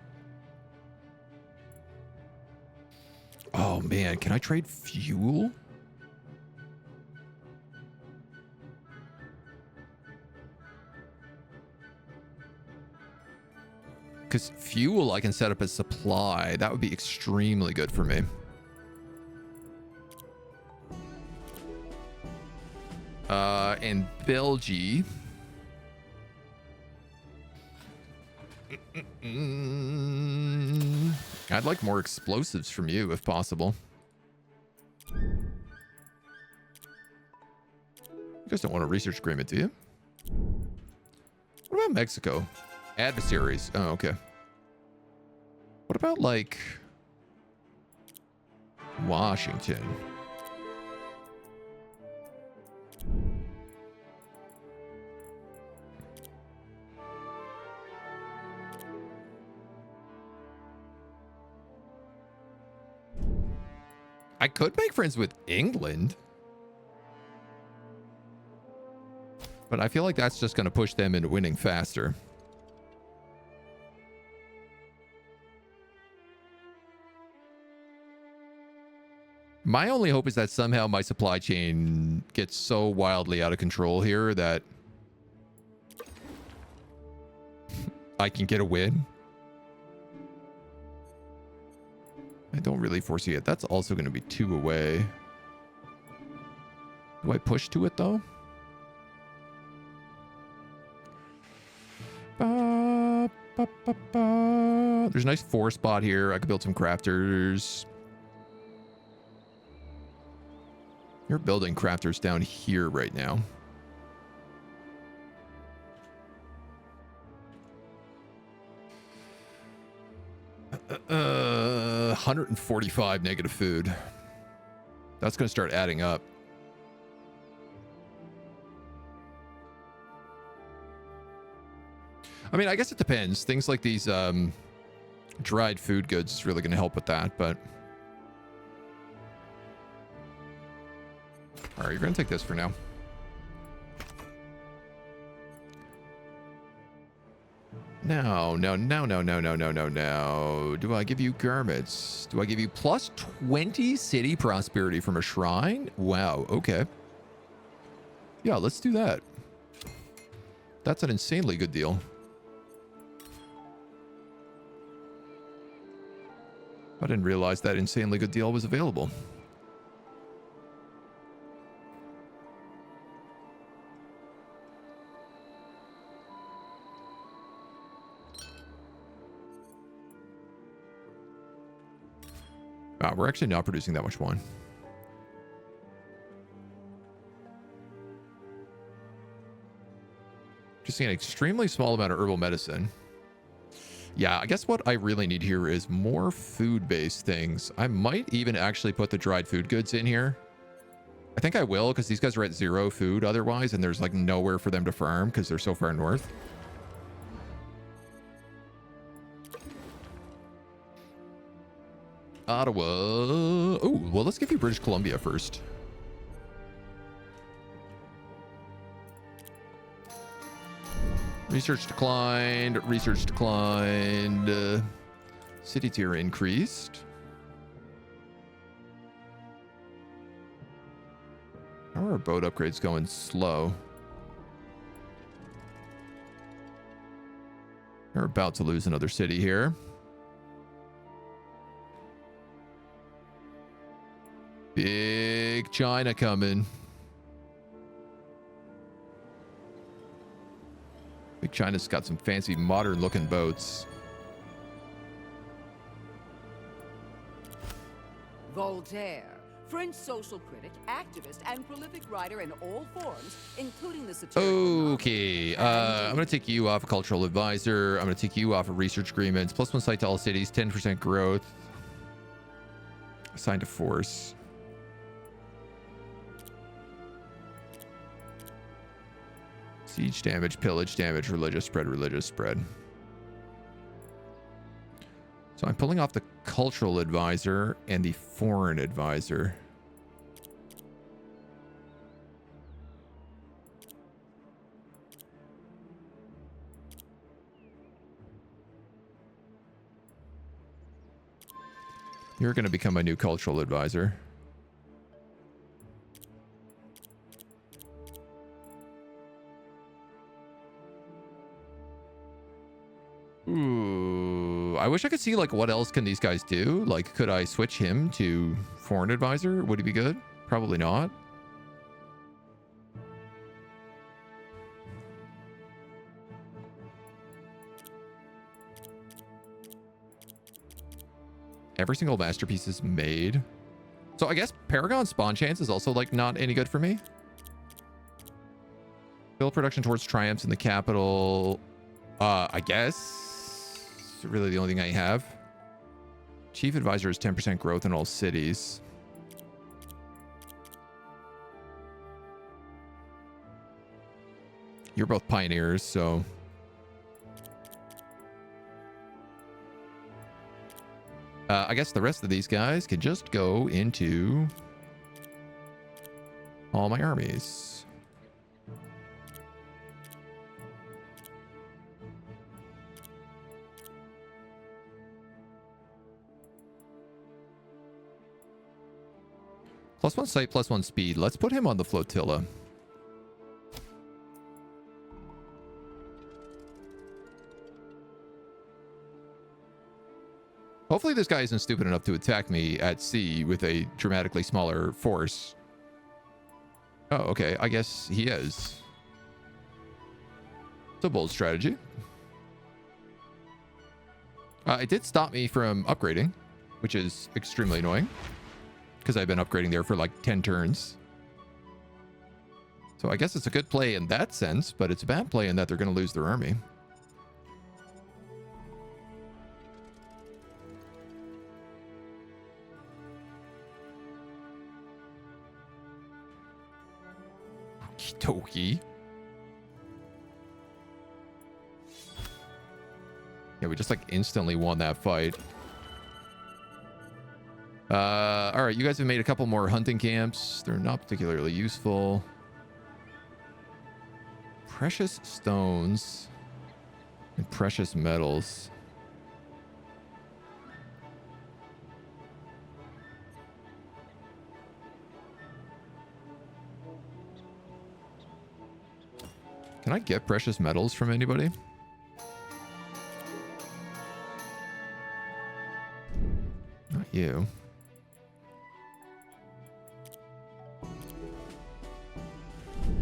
Oh, man. Can I trade fuel? Because fuel I can set up as supply. That would be extremely good for me. And Belgium. I'd like more explosives from you if possible. You guys don't want a research agreement, do you? What about Mexico? Adversaries. Oh, okay. What about, like, Washington? I could make friends with England. But I feel like that's just going to push them into winning faster. My only hope is that somehow my supply chain gets so wildly out of control here that I can get a win. I don't really foresee it. That's also going to be 2 away. Do I push to it, though? There's a nice 4 spot here. I could build some crafters. You're building crafters down here right now. Uh, 145 negative food. That's going to start adding up. I mean, I guess it depends. Things like these dried food goods is really going to help with that, but... All right, you're going to take this for now. No. Do I give you garments? Do I give you plus 20 city prosperity from a shrine? Wow, okay. Yeah, let's do that. That's an insanely good deal. I didn't realize that insanely good deal was available. We're actually not producing that much wine. Just seeing an extremely small amount of herbal medicine. Yeah, I guess what I really need here is more food-based things. I might even actually put the dried food goods in here. I think I will, because these guys are at 0 food otherwise, and there's like nowhere for them to farm because they're so far north. Ottawa. Oh, well, let's give you British Columbia first. Research declined. Research declined. City tier increased. How are our boat upgrades going? Slow. We're about to lose another city here. Big China coming. Like China's got some fancy modern looking boats. Voltaire, French social critic, activist, and prolific writer in all forms, including the satirical novel. Okay, I'm gonna take you off a cultural advisor. I'm gonna take you off of research agreements. +1 site to all cities, 10% growth. Assigned to force. Siege damage, pillage damage, religious spread, religious spread. So I'm pulling off the cultural advisor and the foreign advisor. You're going to become my new cultural advisor. Ooh, I wish I could see like what else can these guys do? Like, could I switch him to foreign advisor? Would he be good? Probably not. Every single masterpiece is made. So I guess Paragon spawn chance is also like not any good for me. Build production towards triumphs in the capital. I guess. It's really the only thing I have. Chief advisor is 10% growth in all cities. You're both pioneers, so. I guess the rest of these guys can just go into all my armies. +1 sight, +1 speed. Let's put him on the flotilla. Hopefully this guy isn't stupid enough to attack me at sea with a dramatically smaller force. Oh, okay. I guess he is. It's a bold strategy. It did stop me from upgrading, which is extremely annoying, because I've been upgrading there for like 10 turns. So I guess it's a good play in that sense, but it's a bad play in that they're going to lose their army. Okie-dokie. Yeah, we just like instantly won that fight. All right, you guys have made a couple more hunting camps. They're not particularly useful. Precious stones and precious metals. Can I get precious metals from anybody? Not you.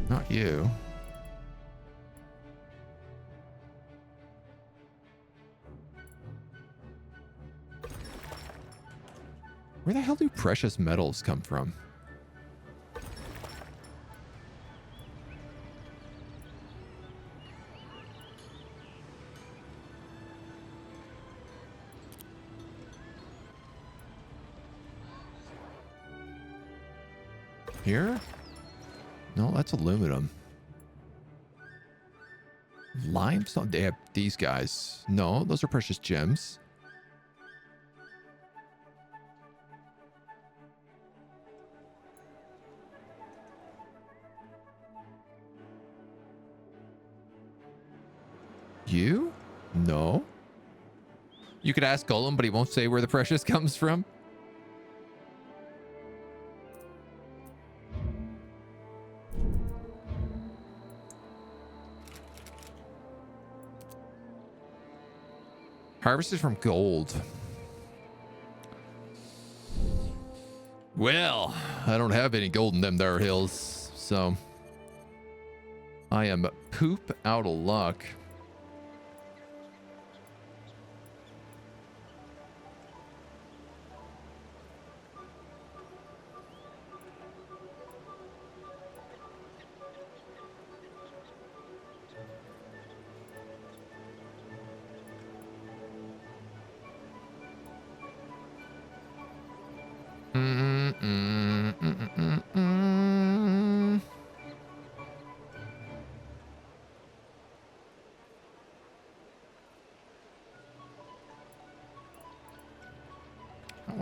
Not you. Where the hell do precious metals come from? Here? No, that's aluminum. Limestone? They have these guys. No, those are precious gems. You? No. You could ask Golem, but he won't say where the precious comes from. Harvested from gold. Well, I don't have any gold in them there hills, so I am poop out of luck.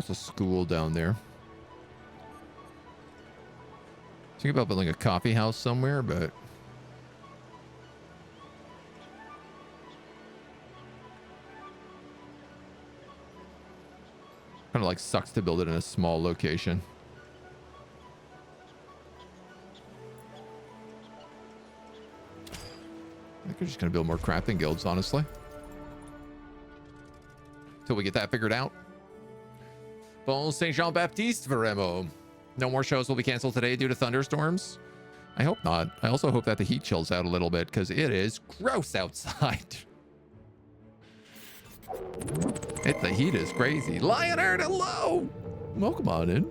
Almost a school down there. Think about building a coffee house somewhere, but kind of like sucks to build it in a small location. I think we're just gonna build more crafting guilds, honestly, till we get that figured out. Bon Saint Jean Baptiste, Veremo. No more shows will be canceled today due to thunderstorms. I hope not. I also hope that the heat chills out a little bit because it is gross outside. The heat is crazy. Lionheart, hello. Welcome on in.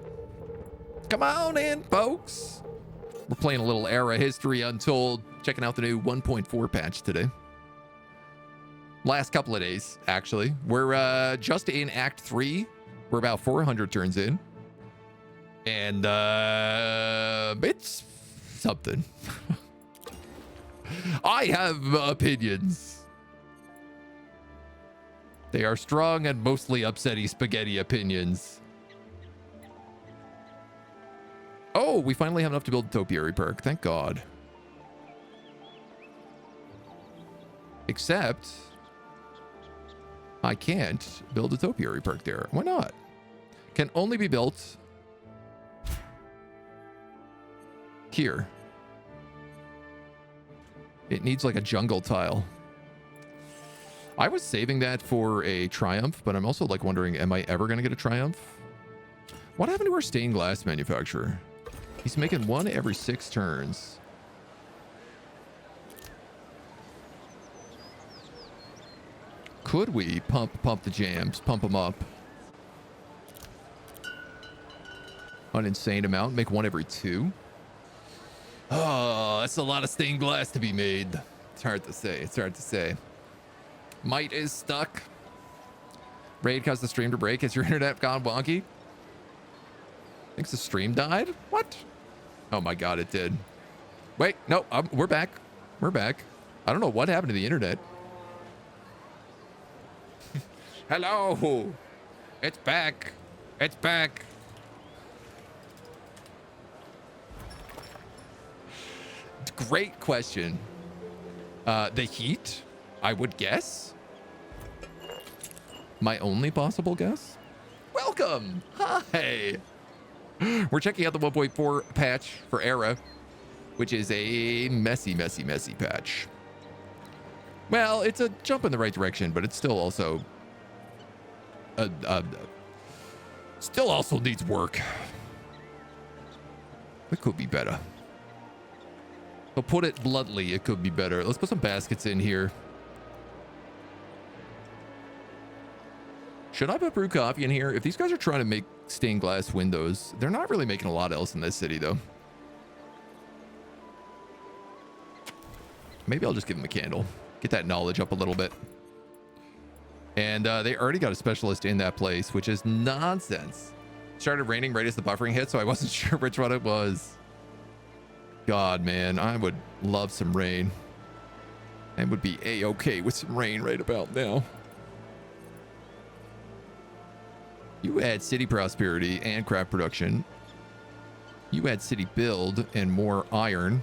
Come on in, folks. We're playing a little era history Untold. Checking out the new 1.4 patch today. Last couple of days, actually. We're just in Act 3. We're about 400 turns in. And it's something. I have opinions. They are strong and mostly upsetty spaghetti opinions. Oh, we finally have enough to build a topiary perk. Thank God. Except I can't build a topiary perk there. Why not? Can only be built here. It needs like a jungle tile. I was saving that for a triumph, but I'm also like wondering, am I ever going to get a triumph? What happened to our stained glass manufacturer? He's making one every 6 turns. Could we pump the jams, pump them up an insane amount, make one every 2? Oh, that's a lot of stained glass to be made. It's hard to say. It's hard to say. Might is stuck. Raid caused the stream to break. Has your internet gone wonky? Thinks the stream died? What? Oh my God, it did. Wait, no, we're back. We're back. I don't know what happened to the internet. Hello. It's back. It's back. Great question. The heat, I would guess. My only possible guess. Welcome. Hi. We're checking out the 1.4 patch for Era, which is a messy patch. Well, it's a jump in the right direction, but it's still also still also needs work. It could be better. To put it bluntly, it could be better. Let's put some baskets in here. Should I put brew coffee in here? If these guys are trying to make stained glass windows, they're not really making a lot else in this city, though. Maybe I'll just give them a candle. Get that knowledge up a little bit. And they already got a specialist in that place, which is nonsense. Started raining right as the buffering hit, so I wasn't sure which one it was. God, man, I would love some rain. And would be a-okay with some rain right about now. You add city prosperity and craft production. You add city build and more iron.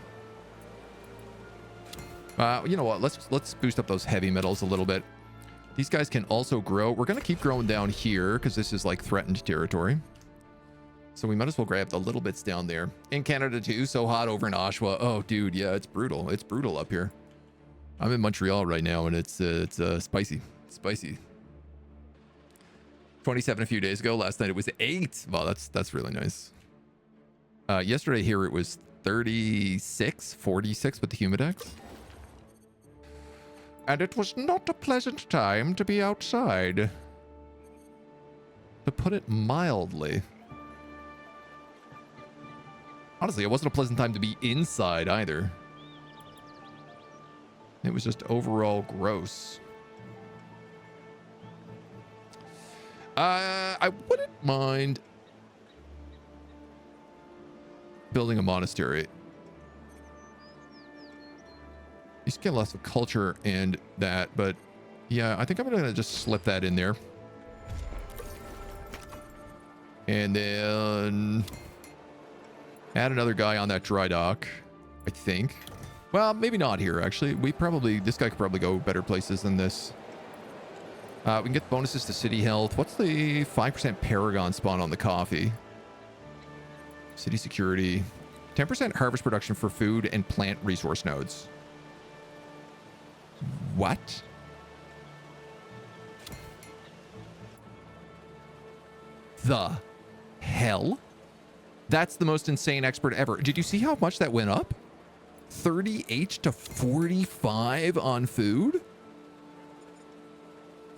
You know what? Let's boost up those heavy metals a little bit. These guys can also grow. We're going to keep growing down here because this is like threatened territory. So we might as well grab the little bits down there. In Canada too, so hot over in Oshawa. Oh, dude, yeah, it's brutal. It's brutal up here. I'm in Montreal right now, and it's spicy. Spicy. 27 a few days ago. Last night it was 8. Wow, that's really nice. Yesterday here it was 36, 46 with the humidex. And it was not a pleasant time to be outside. To put it mildly. Honestly, it wasn't a pleasant time to be inside either. It was just overall gross. I wouldn't mind building a monastery. You get lots of culture and that, but yeah, I think I'm gonna just slip that in there. And then add another guy on that dry dock, I think. Well, maybe not here, actually. This guy could probably go better places than this. We can get bonuses to city health. What's the 5% Paragon spawn on the coffee? City security. 10% harvest production for food and plant resource nodes. What? The hell? That's the most insane expert ever. Did you see how much that went up? 30H to 45 on food?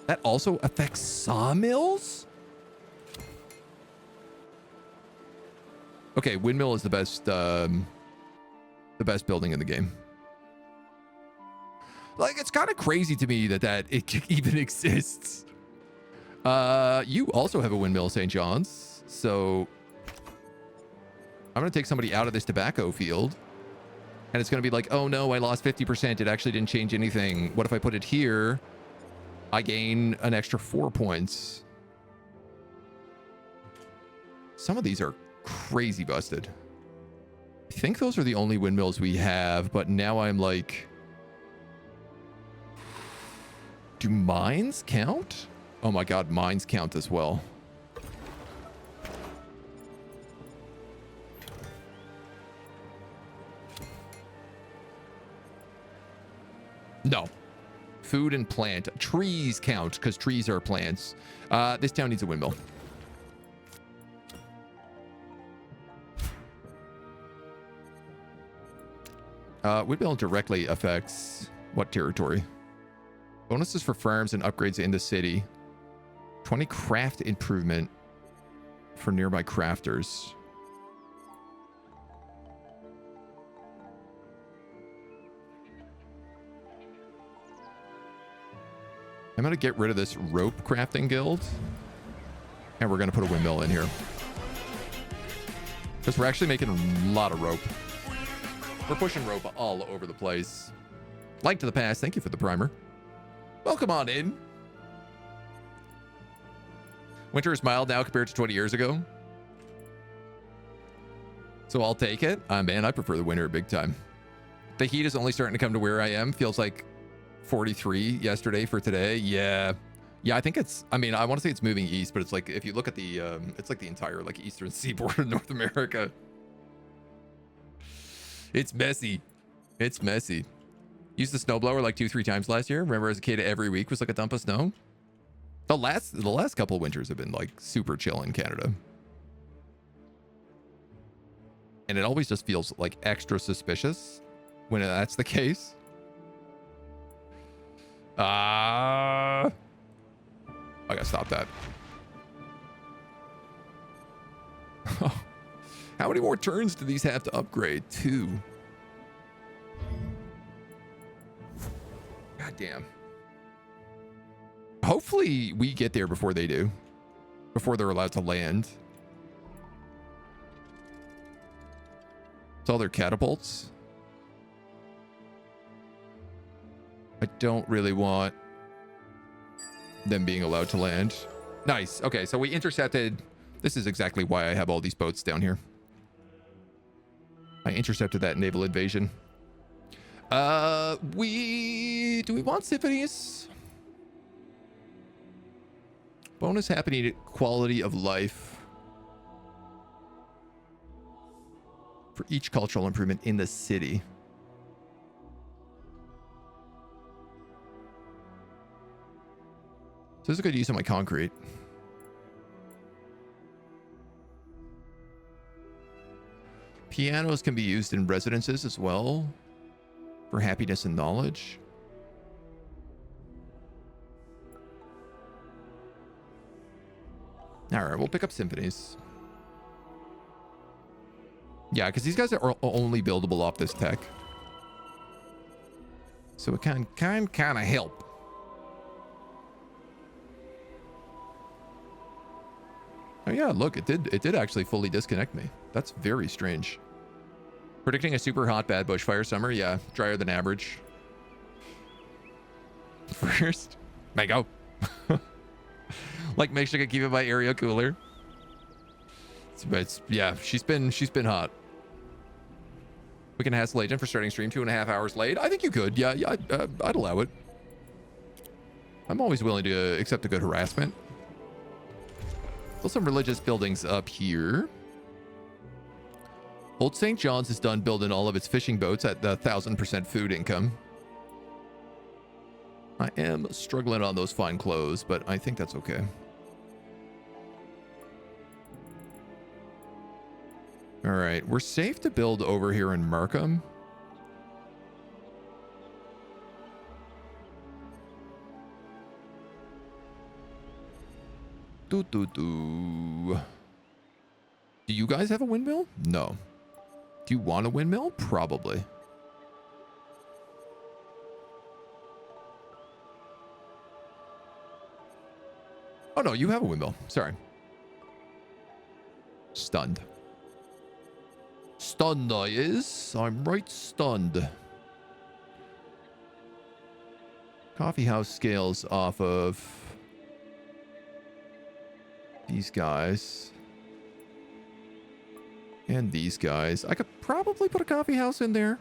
That also affects sawmills? Okay, windmill is the best building in the game. Like, it's kind of crazy to me that it even exists. You also have a windmill, St. John's. So I'm going to take somebody out of this tobacco field. And it's going to be like, oh no, I lost 50%. It actually didn't change anything. What if I put it here? I gain an extra 4 points. Some of these are crazy busted. I think those are the only windmills we have, but now I'm like, do mines count? Oh my God, mines count as well. No. Food and plant. Trees count because trees are plants. This town needs a windmill. Windmill directly affects what territory? Bonuses for farms and upgrades in the city. 20 craft improvement for nearby crafters. I'm going to get rid of this rope crafting guild. And we're going to put a windmill in here. Because we're actually making a lot of rope. We're pushing rope all over the place. Like to the past. Thank you for the primer. Welcome on in. Winter is mild now compared to 20 years ago. So I'll take it. Man, I prefer the winter big time. The heat is only starting to come to where I am. Feels like 43 yesterday for today. Yeah, I think it's, I mean, I want to say it's moving east, but it's like, if you look at the it's like the entire like eastern seaboard of North America. It's messy. Used the snowblower like 2-3 times last year. Remember, as a kid, every week was like a dump of snow. The last couple of winters have been like super chill in Canada, and it always just feels like extra suspicious when that's the case. I gotta stop that. How many more turns do these have to upgrade? 2. God damn. Hopefully we get there before they do. Before they're allowed to land. It's all their catapults. I don't really want them being allowed to land. Nice. Okay, so we intercepted. This is exactly why I have all these boats down here. I intercepted that naval invasion. Do we want symphonies? Bonus happening quality of life for each cultural improvement in the city. So this is a good use of my concrete. Pianos can be used in residences as well for happiness and knowledge. All right, we'll pick up symphonies. Yeah, because these guys are only buildable off this tech. So it can kind of help. Oh yeah, look, it did actually fully disconnect me. That's very strange. Predicting a super hot bad bushfire summer. Yeah, drier than average. First, mango. Like, make sure to keep it by area cooler. Yeah, she's been hot. We can hassle agent for starting stream 2.5 hours late. I think you could. Yeah, I'd allow it. I'm always willing to accept a good harassment. Still some religious buildings up here. Old St. John's is done building all of its fishing boats at the 1,000% food income. I am struggling on those fine clothes, but I think that's okay. All right, we're safe to build over here in Markham. Do you guys have a windmill? No. Do you want a windmill? Probably. Oh no, you have a windmill. Sorry. Stunned. Stunned I is. I'm right stunned. Coffee house scales off of these guys. And these guys. I could probably put a coffee house in there.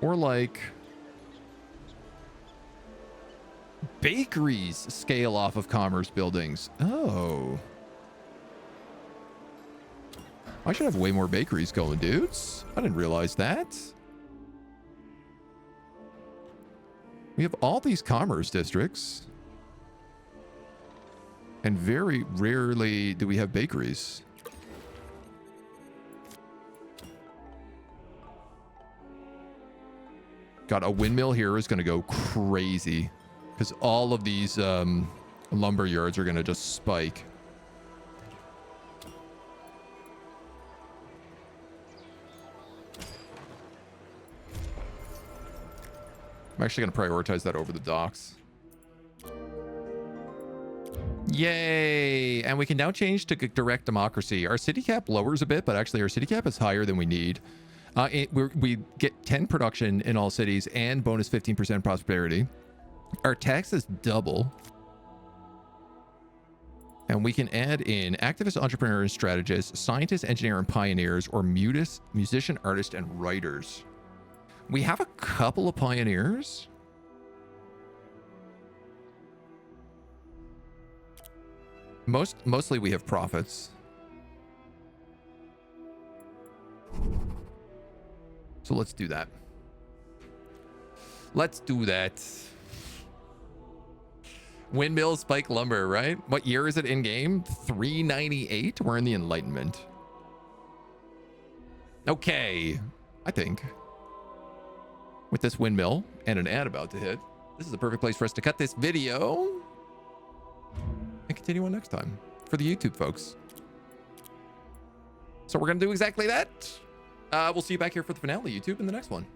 Or like bakeries scale off of commerce buildings. Oh. I should have way more bakeries going, dudes. I didn't realize that. We have all these commerce districts. And very rarely do we have bakeries. God, a windmill here is going to go crazy. Because all of these lumber yards are going to just spike. I'm actually going to prioritize that over the docks. Yay! And we can now change to direct democracy. Our city cap lowers a bit, but actually our city cap is higher than we need. We get 10 production in all cities and bonus 15% prosperity. Our taxes double. And we can add in activist, entrepreneurs, strategists, scientists, engineer, and pioneers, or musician, artist, and writers. We have a couple of pioneers. Mostly we have prophets. So let's do that. Let's do that. Windmill spike lumber, right? What year is it in game? 398? We're in the Enlightenment. Okay, I think. With this windmill and an ad about to hit, this is the perfect place for us to cut this video and continue on next time for the YouTube folks. So we're going to do exactly that. We'll see you back here for the finale, YouTube, in the next one.